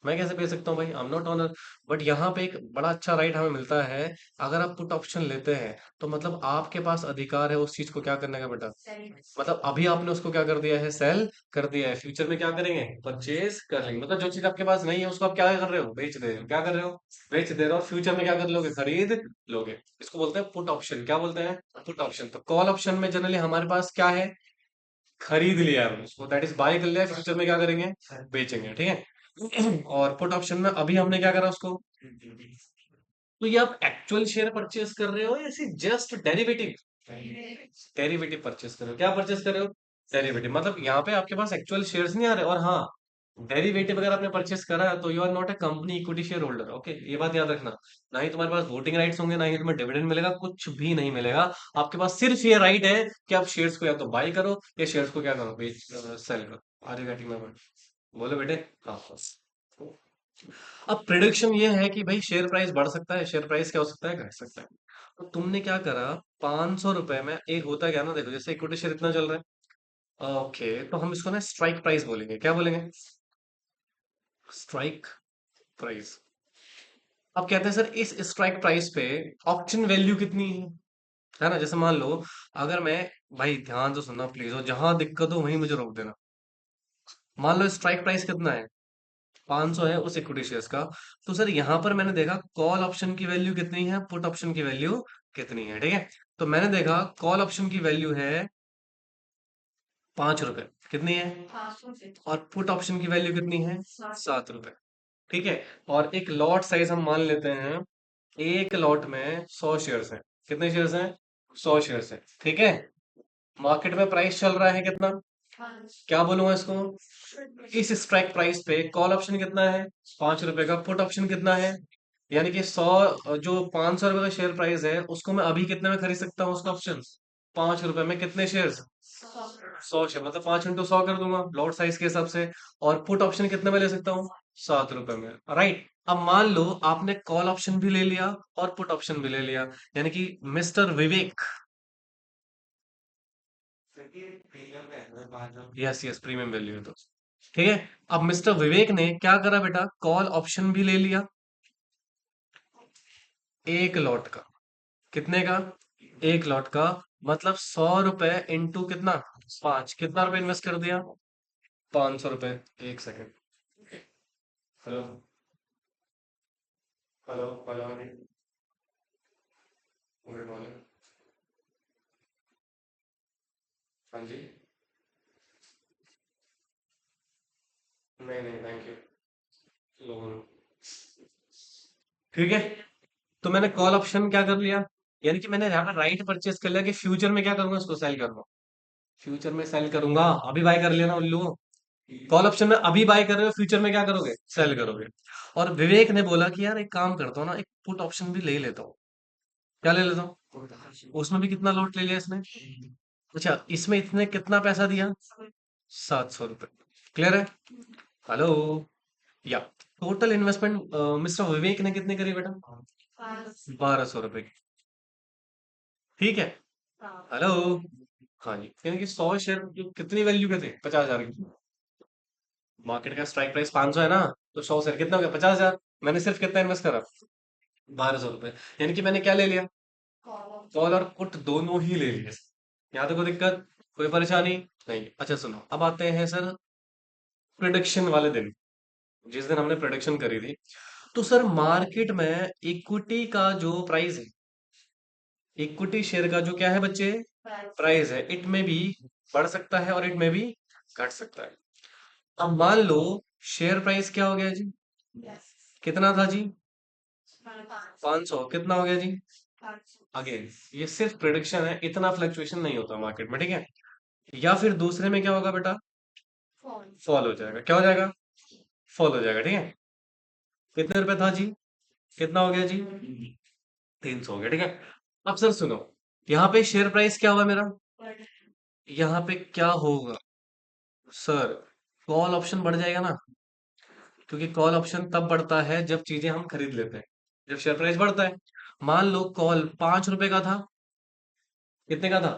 मैं कैसे बेच सकता हूँ भाई, I am not owner. But यहाँ पे एक बड़ा अच्छा राइट हमें मिलता है, अगर आप पुट ऑप्शन लेते हैं तो मतलब आपके पास अधिकार है उस चीज को क्या करने का बेटा, मतलब अभी आपने उसको क्या कर दिया है, सेल कर दिया है। फ्यूचर में क्या करेंगे, परचेज कर लेंगे। मतलब जो चीज आपके पास नहीं है उसको आप क्या कर रहे हो, बेच दे रहे हो। क्या कर रहे हो, बेच दे रहे हो। और फ्यूचर में क्या कर लोगे, खरीद लोगे। इसको बोलते हैं पुट ऑप्शन। क्या बोलते हैं, पुट ऑप्शन। तो कॉल ऑप्शन में जनरली हमारे पास क्या है, खरीद लिया है उसको, दैट इज बाय कर लिया। फ्यूचर में क्या करेंगे, बेचेंगे, ठीक है। और पुट ऑप्शन में अभी हमने क्या करा उसको, तो ये आप एक्चुअल शेयर परचेस कर रहे हो या ऐसे जस्ट डेरिवेटिव, डेरिवेटिव परचेस कर रहे हो। क्या परचेस कर रहे हो, डेरिवेटिव। मतलब यहाँ पे आपके पास एक्चुअल शेयर्स नहीं आ रहे। और हाँ, डेरिवेटिव अगर आपने परचेस करा है तो you are not a company equity share holder, okay, ये बात याद रखना। ना ही तुम्हारे पास वोटिंग राइट्स होंगे, ना ही तुम्हें डिविडेंड मिलेगा, कुछ भी नहीं मिलेगा। आपके पास सिर्फ ये राइट है कि आप शेयर्स को या तो बाय करो या शेयर्स को क्या करो, बेच, सेल करो। Are you getting my point? बोलो बेटे। हाँ बस। अब प्रिडिक्शन ये है कि भाई शेयर प्राइस बढ़ सकता है, शेयर प्राइस क्या हो सकता है, घट सकता है। तो तुमने क्या करा, 500 रुपए में एक होता क्या ना, देखो जैसे इक्विटी शेयर इतना चल रहा है, ओके, तो हम इसको ना स्ट्राइक प्राइस बोलेंगे। क्या बोलेंगे, स्ट्राइक प्राइस। अब कहते हैं सर इस स्ट्राइक प्राइस पे ऑप्शन वैल्यू कितनी है ना? जैसे मान लो, अगर मैं, भाई ध्यान से सुनना प्लीज, और जहां दिक्कत हो वहीं मुझे रोक देना। मान लो स्ट्राइक प्राइस कितना है, 500 है उस इक्विटी शेयर्स का। तो सर यहाँ पर मैंने देखा कॉल ऑप्शन की वैल्यू कितनी है, पुट ऑप्शन की वैल्यू कितनी है, ठीक है। तो मैंने देखा कॉल ऑप्शन की वैल्यू है 5 रुपए, कितनी है, और पुट ऑप्शन की वैल्यू कितनी है, 7 रुपए, ठीक है। और एक लॉट साइज हम मान लेते हैं, एक लॉट में 100 शेयर्स हैं। कितने शेयर्स हैं, 100 शेयर्स है, ठीक है। मार्केट में प्राइस चल रहा है कितना, क्या बोलूंगा इसको, इस स्ट्राइक प्राइस पे कॉल ऑप्शन कितना है, 5 रुपए का, पुट ऑप्शन कितना है, यानी कि 100, जो 500 रुपए का शेयर प्राइस है उसको मैं अभी कितने में खरीद सकता हूँ उसका ऑप्शन, 5 रुपए में। कितने शेयर्स, 100 शेयर, मतलब 5 × 100 कर दूंगा लॉट साइज के हिसाब से। और पुट ऑप्शन कितने में ले सकता हूँ, 7 रुपए में, राइट। अब मान लो आपने कॉल ऑप्शन भी ले लिया और पुट ऑप्शन भी ले लिया, यानी कि मिस्टर विवेक, यस यस, प्रीमियम वैल्यू है तो, ठीक है। अब मिस्टर विवेक ने क्या करा बेटा, कॉल ऑप्शन भी ले लिया एक लॉट का। कितने का, एक लॉट का, मतलब 100 रुपए इंटू कितना, 5, कितना रुपए इन्वेस्ट कर दिया, 500 रुपए। एक second, hello, hello, hello, good morning, हाँ जी, नहीं नहीं थैंक यू, ठीक है। तो मैंने कॉल ऑप्शन क्या कर लिया, यानी कि मैंने यहाँ पर राइट परचेस कर लिया कि फ्यूचर में क्या करूंगा, उसको सेल करूंगा। फ्यूचर में सेल करूंगा, अभी बाय कर लिया ना उल्लू। कॉल ऑप्शन में अभी बाय कर रहे हो, फ्यूचर में क्या करोगे, सेल करोगे। और विवेक ने बोला कि यार एक काम करता हूँ ना, एक पुट ऑप्शन भी ले ही लेता हूँ। क्या ले लेता हूँ, उसमें भी कितना लॉट ले लिया इसने, अच्छा इसमें इतने कितना पैसा दिया, 700 रुपये, क्लियर है, हेलो, या टोटल इन्वेस्टमेंट मिस्टर विवेक ने कितने करी बेटा, 1200 रुपए की, ठीक है, हेलो, हाँ जी, यानी कि 100 शेयर कितनी वैल्यू के थे, 50,000 की, मार्केट का स्ट्राइक प्राइस 500 है ना, तो 100 शेयर कितना हो गया? 50,000। मैंने सिर्फ कितना इन्वेस्ट करा? 1200 रुपए। यानी कि मैंने क्या ले लिया? कॉल और पुट दोनों ही ले लिए। यहाँ तो कोई दिक्कत, कोई परेशानी नहीं। अच्छा सुनो, अब आते हैं सर प्रिडिक्शन वाले दिन, जिस दिन हमने प्रिडिक्शन करी थी। तो सर मार्केट में इक्विटी का जो प्राइस है, इक्विटी शेयर का जो क्या है बच्चे, प्राइस है, इट में भी बढ़ सकता है और इट में भी घट सकता है। अब मान लो शेयर प्राइस क्या हो गया जी, कितना था जी? 500। कितना हो गया जी? अगेन ये सिर्फ प्रिडिक्शन है, इतना फ्लक्चुएशन नहीं होता मार्केट में, ठीक है। या फिर दूसरे में क्या होगा बेटा? फॉल हो जाएगा। क्या हो जाएगा? फॉल हो जाएगा, ठीक है। कितने रुपए था जी? कितना हो गया जी? 300 हो गया, ठीक है। अब सर सुनो, यहाँ पे शेयर प्राइस क्या हुआ मेरा? यहाँ पे क्या होगा सर? कॉल ऑप्शन बढ़ जाएगा ना, क्योंकि कॉल ऑप्शन तब बढ़ता है जब चीजें हम खरीद लेते हैं, जब शेयर प्राइस बढ़ता है। मान लो कॉल 5 रुपए का था, कितने का था?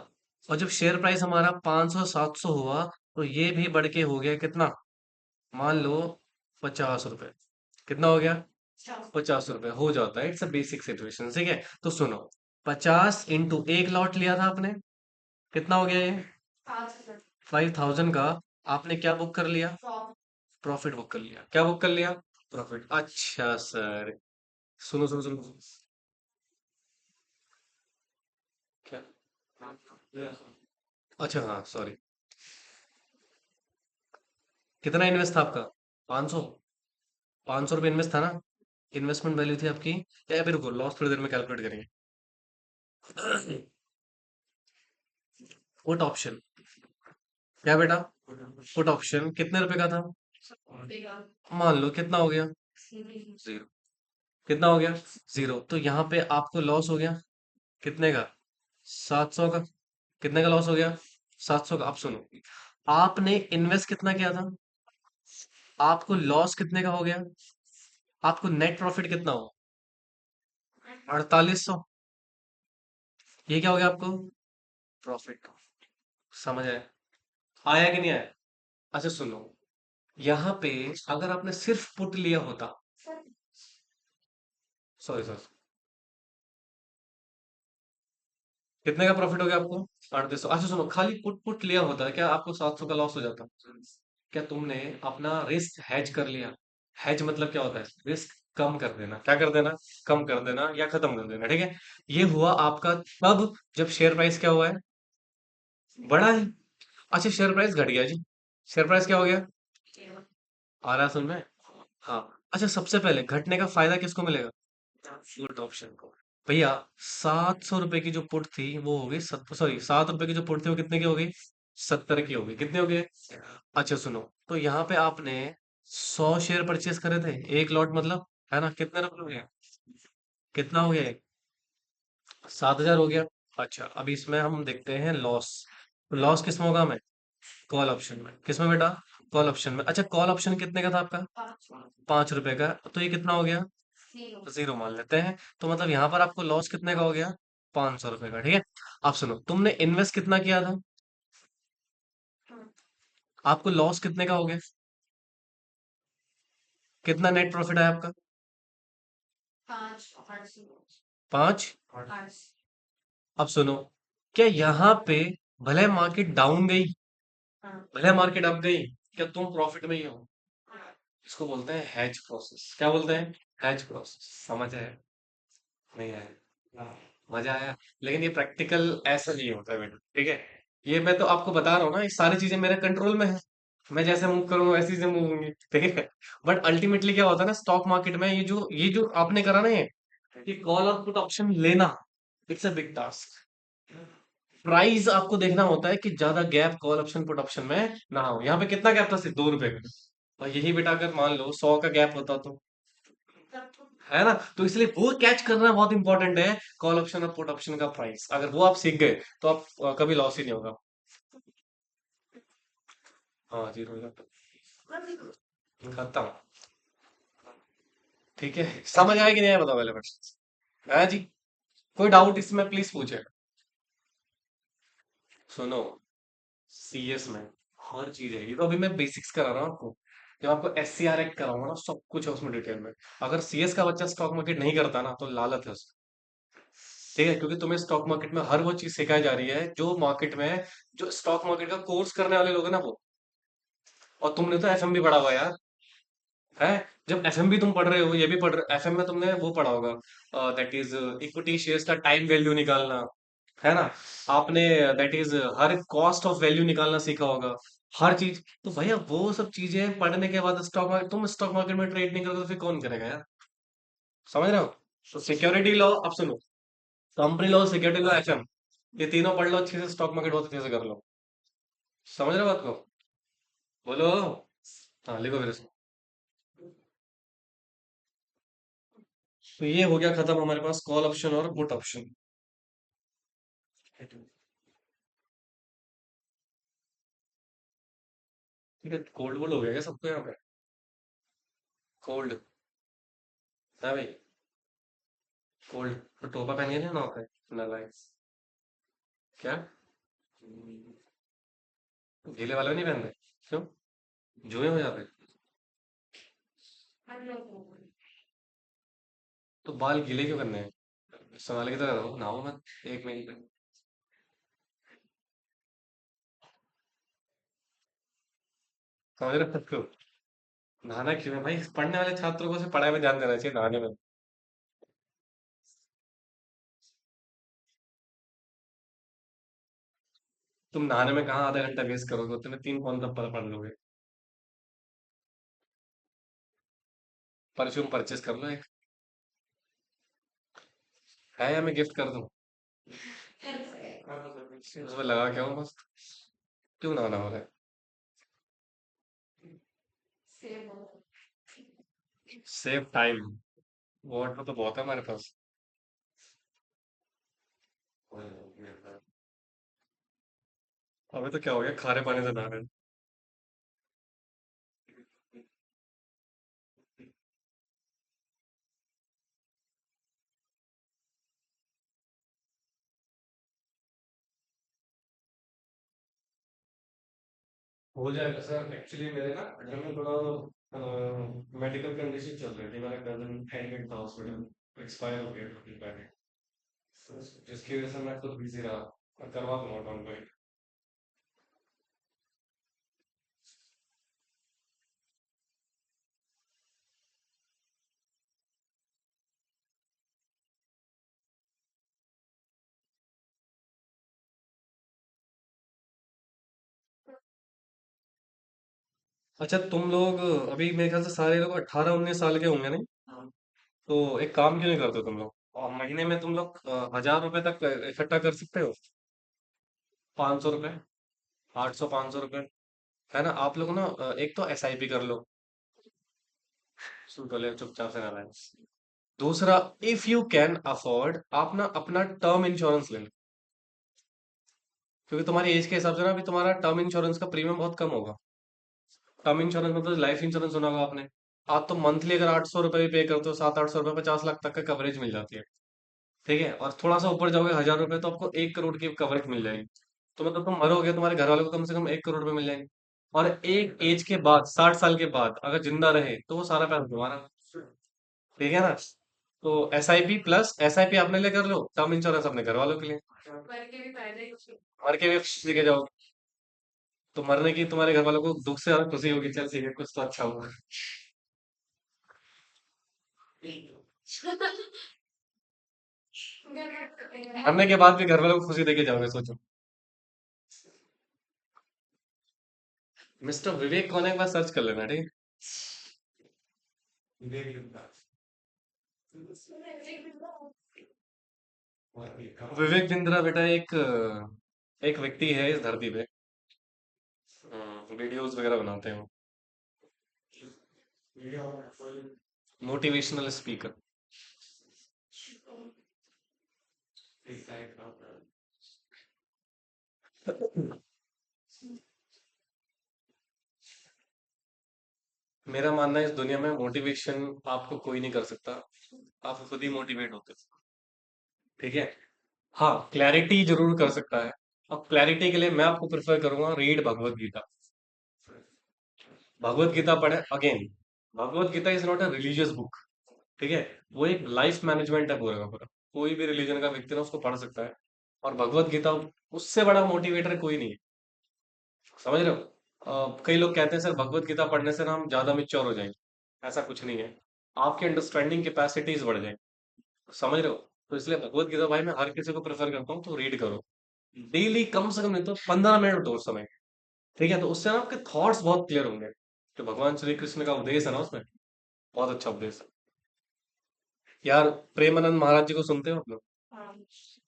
और जब शेयर प्राइस हमारा 500 700 हुआ, तो ये भी बढ़ के हो गया कितना? मान लो 50 रुपए। कितना हो गया? 50 रुपए हो जाता है। इट्स अ बेसिक सिचुएशन, ठीक है। तो सुनो, 50 इंटू एक लॉट लिया था आपने, कितना हो गया ये? 5000 का आपने क्या बुक कर लिया? प्रॉफिट बुक कर लिया। क्या बुक कर लिया? प्रॉफिट। अच्छा सर, सुनो सुनो सुनो। क्या? अच्छा हाँ, सॉरी। कितना इन्वेस्ट था आपका? 500। 500 रुपये इन्वेस्ट था ना? इन्वेस्टमेंट वैल्यू थी आपकी, या अभी रुको, लॉस थोड़ी देर में कैलकुलेट करेंगे। पुट ऑप्शन, क्या बेटा? पुट ऑप्शन कितने रुपए का था? मान लो कितना हो गया? जीरो। कितना हो गया? जीरो। तो यहाँ पे आपको लॉस हो गया कितने का? 700 का। कितने का लॉस हो गया? 700 का। आप सुनो, आपने इन्वेस्ट कितना किया था? आपको लॉस कितने का हो गया? आपको नेट प्रॉफिट कितना हो? 4800। ये क्या हो गया आपको? प्रॉफिट। समझ आया? आया कि नहीं आया? अच्छा सुनो, यहाँ पे अगर आपने सिर्फ पुट लिया होता, सॉरी सॉरी, कितने का प्रॉफिट हो गया आपको? 3800। अच्छा सुनो, खाली पुट पुट लिया होता, क्या आपको 700 का लॉस हो जाता? क्या तुमने अपना रिस्क हैज कर लिया? हैज मतलब क्या होता है? रिस्क कम कर देना। क्या कर देना? कम कर देना या खत्म कर देना, ठीक है। ये हुआ आपका तब जब शेयर प्राइस क्या हुआ है? बढ़ा है। अच्छा शेयर प्राइस घट गया जी, शेयर प्राइस क्या हो गया? आ रहा है सुन में? हाँ। अच्छा सबसे पहले घटने का फायदा किसको मिलेगा? पुट ऑप्शन को। भैया 700 रुपए की जो पुट थी वो हो गई, सॉरी 7 रुपए की जो पुट थी वो कितने की हो गई? 70 की हो गई। कितने हो गए? अच्छा सुनो, तो यहाँ पे आपने 100 शेयर परचेस करे थे, एक लॉट मतलब, है ना? कितने रुपए हो गया? कितना हो गया? 7,000 हो गया। अच्छा अब इसमें हम देखते हैं लॉस। लॉस किस में होगा हमें? कॉल ऑप्शन में। किसमें बेटा? कॉल ऑप्शन में। अच्छा कॉल ऑप्शन कितने का था आपका? 5 रुपए का। तो ये कितना हो गया? जीरो मान लेते हैं। तो मतलब यहाँ पर आपको लॉस कितने का हो गया? 500 रुपए का, ठीक है। आप सुनो, तुमने इन्वेस्ट कितना किया था? आपको लॉस कितने का हो गया? कितना नेट प्रॉफिट है आपका? 5। अब सुनो, क्या यहाँ पे भले मार्केट डाउन गई, भले मार्केट अप गई, क्या तुम प्रॉफिट में ही हो? इसको बोलते हैं हैज प्रोसेस। क्या बोलते हैं? Has process. समझ आया? नहीं आया? मजा आया? लेकिन ये प्रैक्टिकल ऐसा नहीं होता है बेटा, ठीक है। ये मैं तो आपको बता रहा हूँ ना, ये सारी चीजें मेरे कंट्रोल में है। मैं जैसे मूव करूंगा वैसे ही मूव होंगे, ठीक है। बट अल्टीमेटली क्या होता है ना, स्टॉक मार्केट में ये जो आपने करा ना, ये कॉल और पुट ऑप्शन लेना, it's a big task. Price आपको देखना होता है कि ज्यादा gap call option put option में ना हो। यहाँ पे कितना गैप था? सिर्फ 2 रुपए का। और यही बेटा अगर मान लो 100 का गैप होता तो, है ना? तो इसलिए वो कैच करना बहुत इंपॉर्टेंट है, कॉल ऑप्शन और पुट ऑप्शन का प्राइस। अगर वो आप सीख गए तो आप कभी लॉस ही नहीं होगा। हाँ जीरो हो जाता। खत्म। ठीक है, समझ आया कि नहीं आया बताओ पहले बस। है जी? कोई डाउट इसमें प्लीज पूछे। सुनो, सीएस में हर चीज है, ये तो अभी मैं बेसिक्स करा रहा हूँ आपको। जब आपको SCR एक्ट कराऊंगा ना, सब कुछ है उसमें डिटेल में। अगर CS का बच्चा स्टॉक मार्केट नहीं करता ना, तो लालत है उसको। ठीक है, क्योंकि तुम्हें स्टॉक मार्केट में हर वो चीज सिखाई जा रही है जो मार्केट में है, जो स्टॉक मार्केट का कोर्स करने वाले लोग हैं ना वो। और तुमने तो एफएम भी पढ़ा हुआ है यार, है। जब एफएम भी तुम पढ़ रहे हो, ये भी पढ़ रहे, एफएम में तुमने वो पढ़ा होगा, दैट इज इक्विटी शेयर्स का टाइम वैल्यू निकालना, है ना। आपने that is her cost of value निकालना सीखा होगा, हर चीज। तो भैया वो सब चीजें पढ़ने के बाद स्टॉक मार्केट, तुम स्टॉक मार्केट में ट्रेड नहीं करोगे तो फिर कौन करेगा यार। समझ रहे हो। तो सिक्योरिटी लॉ, अब सुनो, company law, security law, FM, ये तीनों पढ़ लो अच्छे से, स्टॉक मार्केट बहुत अच्छे से कर लो। समझ रहे हो बात को। बोलो। हाँ लिखो फिर इसमें। तो ये हो गया खत्म हमारे पास कॉल ऑप्शन और पुट ऑप्शन। ठीक है, कोल्ड वोल्ड हो गया क्या सबको यहाँ पे। कोल्ड है भाई। कोल्ड तो टोपा पहन के नहीं ना होता है नालायक। क्या। गीले वाले नहीं पहनते। क्यों। जुए हो जाते। तो बाल गीले क्यों करने हैं, संभाल के तो रहो, नहाओ मत 1 मिनट। समझ रहे हो खुद को। नहाना क्यों है भाई, पढ़ने वाले छात्रों को सिर्फ पढ़ाई में ध्यान देना चाहिए, नहाने में। तुम नहाने में कहाँ आधा घंटा वेस्ट करोगे, तुम्हें 3 फोन तब पढ़ लोगे। परफ्यूम परचेस कर लो एक। है या मैं गिफ्ट कर दूं। उसमें लगा क्या हूँ मस्त। क्यों नहाना हो रहा है। Save time. वाटर तो बहुत है हमारे पास। अबे तो क्या हो गया, खारे पानी से नहा रहे हैं। हो जाएगा सर, एक्चुअली मेरे ना घर में थोड़ा मेडिकल कंडीशन चल रही थी, मेरा कजन एडमिट था हॉस्पिटल, एक्सपायर हो गया काफी पहले। तो जिसकी वजह से मैं खुद बिजी रहा, और करवा दूंगा डाउन पे। अच्छा तुम लोग अभी मेरे ख्याल से सारे लोग 18-19 साल के होंगे नहीं। हाँ। तो एक काम क्यों नहीं करते तुम लोग, और महीने में तुम लोग 1000 रुपए तक इकट्ठा कर सकते हो। 500 रुपए, 800 500 रुपए, है ना। आप लोग ना एक तो SIP कर लो। सुन तो ले, चुपचाप से ना। दूसरा, इफ यू कैन अफोर्ड, आप ना अपना टर्म इंश्योरेंस ले लो। क्योंकि तुम्हारी एज के हिसाब से ना अभी तुम्हारा टर्म इंश्योरेंस का प्रीमियम बहुत कम होगा। टर्म इंश्योरेंस मतलब लाइफ इंश्योरेंस सुना होगा आपने। आप तो मंथली अगर 800 रुपये भी पे करते हो, 700-800 रुपये, 50 लाख तक का कवरेज मिल जाती है। ठीक है, और थोड़ा सा ऊपर जाओगे 1000 रुपये, तो आपको 1 करोड़ की कवरेज मिल जाएगी। तो मतलब तुम मरोगे, तुम्हारे घर वालों को कम से कम 1 करोड़ रुपए मिल जाएंगे। और एक एज के बाद, 60 साल के बाद अगर जिंदा रहे, तो वो सारा पैसा तुम्हारा। ठीक है ना। तो SIP अपने लिए कर लो, टर्म इंश्योरेंस अपने घर वालों के लिए। मर के भी खुशी के जाओ। तो मरने की तुम्हारे घर वालों को दुख से ज्यादा खुशी होगी, चल ठीक है कुछ तो अच्छा हुआ। मरने के बाद भी घर वालों को खुशी देके जाओगे, सोचो। मिस्टर विवेक कौन है, एक बार सर्च कर लेना, ठीक है। विवेक बिंद्रा बेटा एक व्यक्ति है इस धरती पे। वीडियोस वगैरह बनाते हैं। Motivational speaker. मेरा मानना है इस दुनिया में मोटिवेशन आपको कोई नहीं कर सकता, आप खुद ही मोटिवेट होते हो। ठीक है। हाँ, क्लैरिटी जरूर कर सकता है। अब क्लैरिटी के लिए मैं आपको प्रेफर करूंगा, रीड भगवत गीता। भगवत गीता पढ़े again. Bhagavad Gita is not a religious book, ठीक है। वो एक लाइफ मैनेजमेंट है पूरा का पूरा। कोई भी रिलीजन का व्यक्ति ना उसको पढ़ सकता है। और भगवत गीता उससे बड़ा मोटिवेटर कोई नहीं है। समझ रहे हो? कई लोग कहते हैं सर भगवत गीता पढ़ने से ना हम ज्यादा मेच्योर हो जाएंगे। ऐसा कुछ नहीं है। आपकी अंडरस्टैंडिंग कैपेसिटीज बढ़ जाएंगी। समझ रहे हो? तो इसलिए भगवत गीता भाई मैं हर किसी को प्रेफर करता हूँ तो रीड करो। डेली कम से कम नहीं तो 15 मिनट दो समय। ठीक है, तो उससे ना आपके थॉट्स बहुत क्लियर होंगे। जो भगवान श्री कृष्ण का उपदेश है ना उसमें, बहुत अच्छा उपदेश है। यार, प्रेमानंद महाराज जी को सुनते हो आप लोग?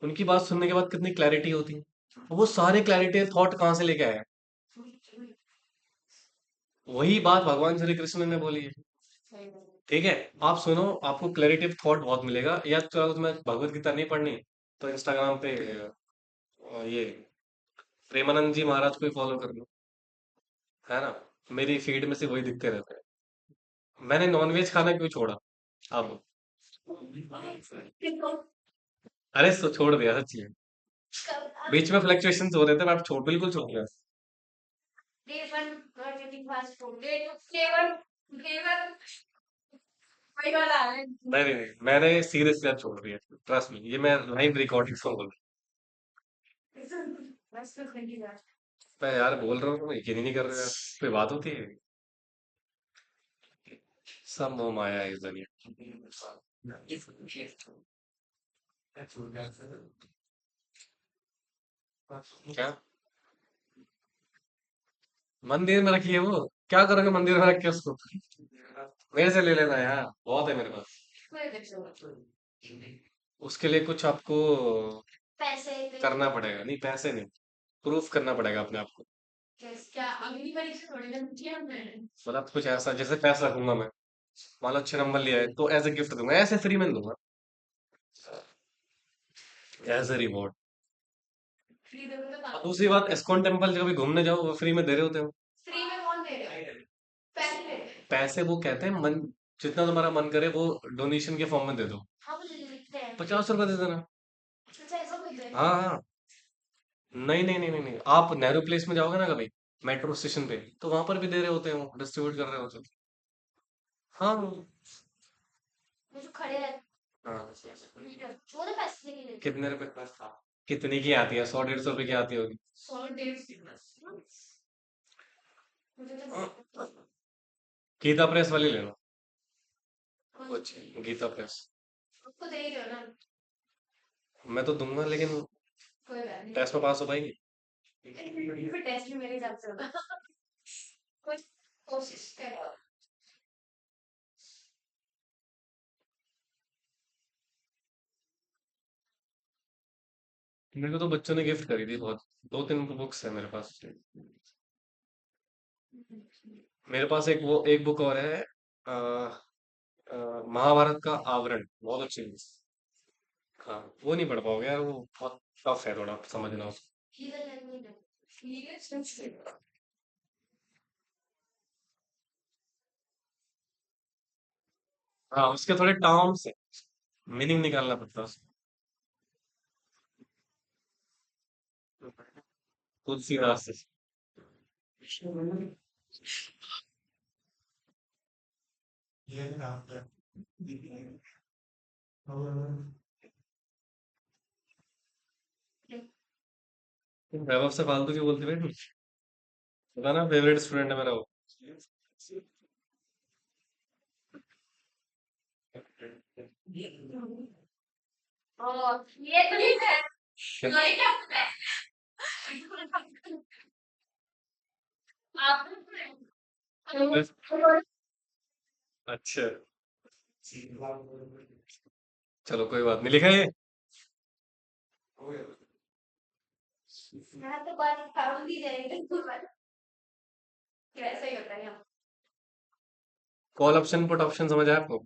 उनकी बात सुनने के बाद कितनी क्लैरिटी होती है। वो सारे क्लैरिटी थॉट कहाँ से लेके आए हैं? वही बात भगवान श्री कृष्ण ने बोली है। ठीक है, आप सुनो, आपको क्लैरिटी ऑफ थॉट बहुत मिलेगा। या तो अगर तुम्हें भगवत गीता नहीं पढ़नी तो इंस्टाग्राम पे ये प्रेमानंद जी महाराज को ही फॉलो कर लो। है ना? मेरी फीड में से वही दिखते रहते हैं। मैंने नॉनवेज खाना क्यों छोड़ा अब? अरे छोड़ दिया सच्ची में। बीच में फ्लक्चुएशन हो रहे थे, मैं छोड़ बिल्कुल छोड़ दिया। नहीं नहीं नहीं, मैंने सीरियसली छोड़ दिया। ट्रस्ट मी, ये मैं लाइव रिकॉर्डिंग सुन बोल मैं यार बोल रहा हूँ, तुम यकीन ही नहीं कर रहे हो यार। कोई बात होती है? सब मोह माया है इस दुनिया। क्या? मंदिर में रखी है वो? क्या करोगे मंदिर में रख के उसको? मेरे से ले लेना यार, बहुत है मेरे पास। उसके लिए कुछ आपको करना पड़ेगा। नहीं, पैसे नहीं, प्रूफ करना पड़ेगा अपने आप को। मतलब कुछ ऐसा जैसे पैसा रखूंगा मैं, मान लो अच्छे नंबर लिया है तो एज ए गिफ्ट दूंगा, ऐसे फ्री में नहीं दूंगा। As a reward. अब दूसरी बात, एस्कॉन टेम्पल जब भी घूमने जाओ वो फ्री में दे रहे होते हो। पैसे वो कहते हैं मन, जितना तुम्हारा मन करे वो डोनेशन के फॉर्म में दे दो। 50 रुपए दे देना। हाँ हाँ। नहीं नहीं नहीं नहीं नहीं, आप नेहरू प्लेस में जाओगे ना कभी, मेट्रो स्टेशन पे, तो वहां पर भी दे रहे होते हैं, वो डिस्ट्रीब्यूट कर रहे होते हैं। हाँ हाँ। कितने रुपए? कितने की आती है? 100 150 रुपए की आती होगी। गीता प्रेस वाली ले लो। कुछ गीता प्रेस। मैं तो दूंगा लेकिन टेस्ट में पास हो पाएंगे? मेरे को तो बच्चों ने गिफ्ट करी थी बहुत। 2 3 बुक्स है मेरे पास। मेरे पास एक बुक और है, महाभारत का आवरण, बहुत अच्छी बुक। हाँ, वो नहीं पढ़ पाओगे यार, वो बहुत टफ है थोड़ा समझना उसको। हाँ, उसके थोड़े टर्म्स है, मीनिंग निकालना पड़ता है उसको। तुलसीदास से। वैभव से फालतू की बोलते हुए पता ना, फेवरेट स्टूडेंट है मेरा वो। अच्छा, चलो कोई बात नहीं, लिखा है ये? कॉल ऑप्शन पुट ऑप्शन समझ आया आपको?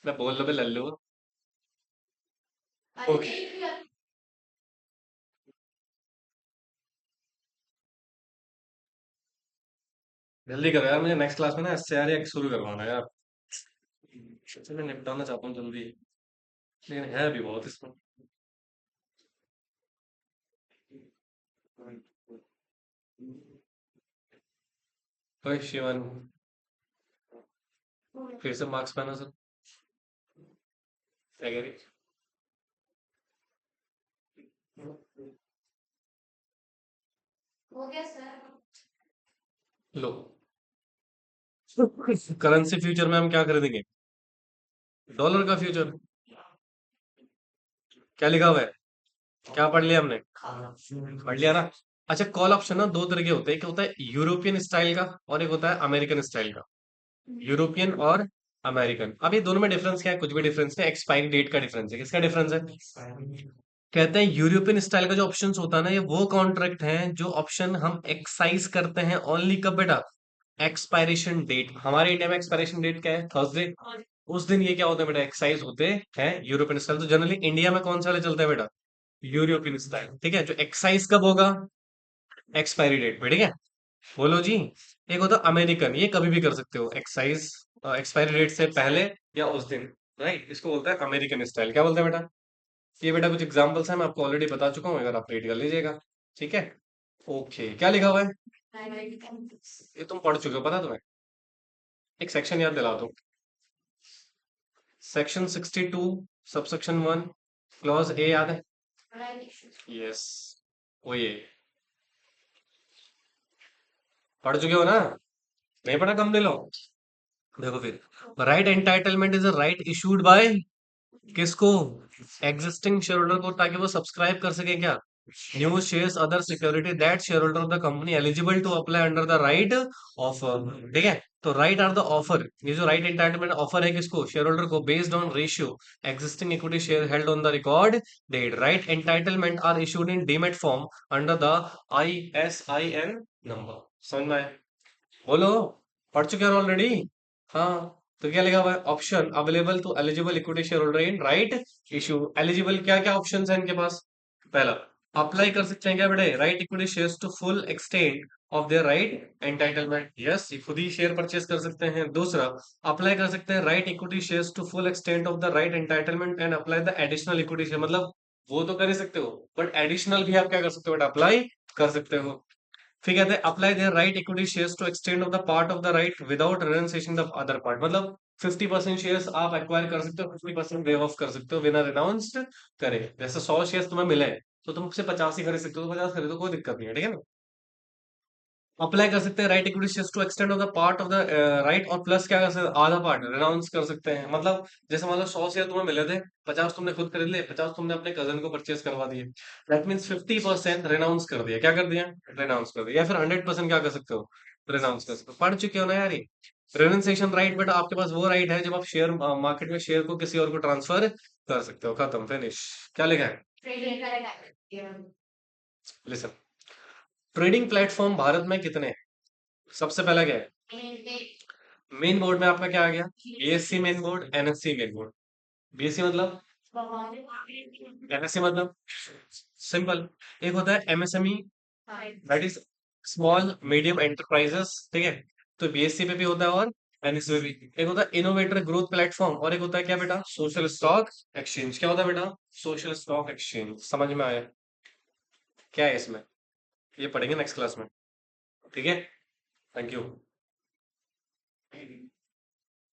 मैं बोल लो, ले लो। ओके। जल्दी करो यार, मुझे नेक्स्ट क्लास में ना एससीआर या शुरू करवाना है यार। सच में निपटाना चाहता हूँ जल्दी, लेकिन है भी बहुत इसमें। ओए शिवानी, फिर से मार्क्स पहना सर, क्या कह रही? लो, करेंसी फ्यूचर में हम क्या खरीदेंगे? डॉलर का फ्यूचर। क्या लिखा हुआ है? क्या पढ़ लिया हमने? पढ़ लिया ना? अच्छा, कॉल ऑप्शन ना दो तरह के होते हैं, एक होता है यूरोपियन स्टाइल का और एक होता है अमेरिकन स्टाइल का। यूरोपियन और अमेरिकन, अब ये दोनों में डिफरेंस क्या है? कुछ भी डिफरेंस नहीं, एक्सपायरी डेट का डिफरेंस है। किसका डिफरेंस है? कहते हैं यूरोपियन स्टाइल का जो ऑप्शंस होता है ना, ये वो कॉन्ट्रैक्ट हैं जो ऑप्शन हम एक्साइज करते हैं ओनली कब बेटा? Expiration date. हमारे इंडिया में एक्सपायरेशन डेट क्या है? थर्सडे। उस दिन ये क्या होता है बेटा? एक्साइज होते हैं यूरोपियन स्टाइल। तो जनरली इंडिया में कौन सा वाला चलता है बेटा? European style. ठीक है, जो एक्साइज कब होगा? एक्सपायरी डेट पे। ठीक है, बोलो जी। एक होता है अमेरिकन, ये कभी भी कर सकते हो एक्साइज, एक्सपायरी डेट से पहले या उस दिन। राइट, इसको बोलता है अमेरिकन स्टाइल। क्या बोलते हैं बेटा? ये बेटा कुछ एग्जांपल्स हैं, मैं आपको ऑलरेडी बता चुका हूँ, अगर आप रीड कर लीजिएगा। ठीक है, ओके। क्या लिखा हुआ है? ये तुम पढ़ चुके हो, पता तुम्हें? एक सेक्शन याद दिला दो। सेक्शन 62 सबसेक्शन 1 क्लॉज ए याद है? यस, वो ये पढ़ चुके हो ना? नहीं पढ़ा? कम ले लो। देखो फिर, right entitlement is a right issued by किसको? एग्जिस्टिंग शेयर होल्डर को, ताकि वो सब्सक्राइब कर सके क्या? New shares other security that share holder of the company eligible to apply under the right offer. ठीक है, तो राइट आर द ऑफर, ये जो राइट एंटाइटलमेंट ऑफर है किसको? शेयर होल्डर को, based on ratio existing equity share held on the record date. Right entitlement are issued in demat form under the ISIN number. समझ में आया? बोलो, पढ़ चुके हो ऑलरेडी? हाँ। तो क्या लिखा हुआ है? Option available to eligible equity share holder in right issue. Eligible क्या क्या ऑप्शंस हैं इनके पास? पहला, अप्लाई कर सकते हैं क्या बेटे? Right equity shares to full extent of their right entitlement. Yes, ये खुद ही शेयर परचेस कर सकते हैं। दूसरा, अप्लाई कर सकते हैं right equity shares to full extent of the right entitlement and apply the additional equity share. मतलब वो तो कर ही सकते हो, बट एडिशनल भी आप क्या कर सकते हो बेटा? अप्लाई कर सकते हो। फिर कहते हैं apply their right equity shares to extend of the part of the right without renunciation the other part. मतलब 50% शेयर्स आप एक्वायर कर सकते हो, 50% वेव ऑफ कर सकते हो बिना रिनाउंस्ड करे। जैसे 100 शेयर्स तुम्हें मिले हैं, तो तुम उससे 50 ही खरीद सकते हो, तो 50 खरीदो, कोई दिक्कत नहीं है। ठीक है ना? अप्लाई कर सकते हैं right equity shares to extend of the part of the right, और प्लस क्या कर सकते हैं? आधा पार्ट रिनाउंस कर सकते हैं। मतलब जैसे मान लो 100 शेयर तुम्हें मिले थे, 50 तुमने खुद खरीद लिए, 50 तुमने अपने कजन को परचेस करवा दिए। दैट मीन्स 50% रिनाउंस कर दिया। क्या कर दिया? रिनाउंस कर दिया। या फिर 100% क्या कर सकते हो? रिनाउंस कर सकते हो। पढ़ चुके हो ना यार ये? रिनाउंसिएशन राइट बेटा आपके पास वो राइट है जब आप शेयर मार्केट में शेयर को किसी और को ट्रांसफर कर सकते हो। खत्म, फिनिश। क्या लिखा है? लिसन, ट्रेडिंग प्लेटफॉर्म भारत में कितने हैं? सबसे पहला क्या है? मेन बोर्ड में आपका क्या आ गया? BSc main board, NSC main board. BSc मतलब, NSC मतलब सिंपल। एक होता है MSME, that is small medium enterprises. ठीक है, तो BSc पे भी होता है और NSC में भी। एक होता है इनोवेटर ग्रोथ प्लेटफॉर्म, और एक होता है क्या बेटा? Social stock exchange. क्या होता है बेटा? Social stock exchange. समझ में आया? क्या है इसमें? ये पढ़ेंगे नेक्स्ट क्लास में। ठीक है, थैंक यू।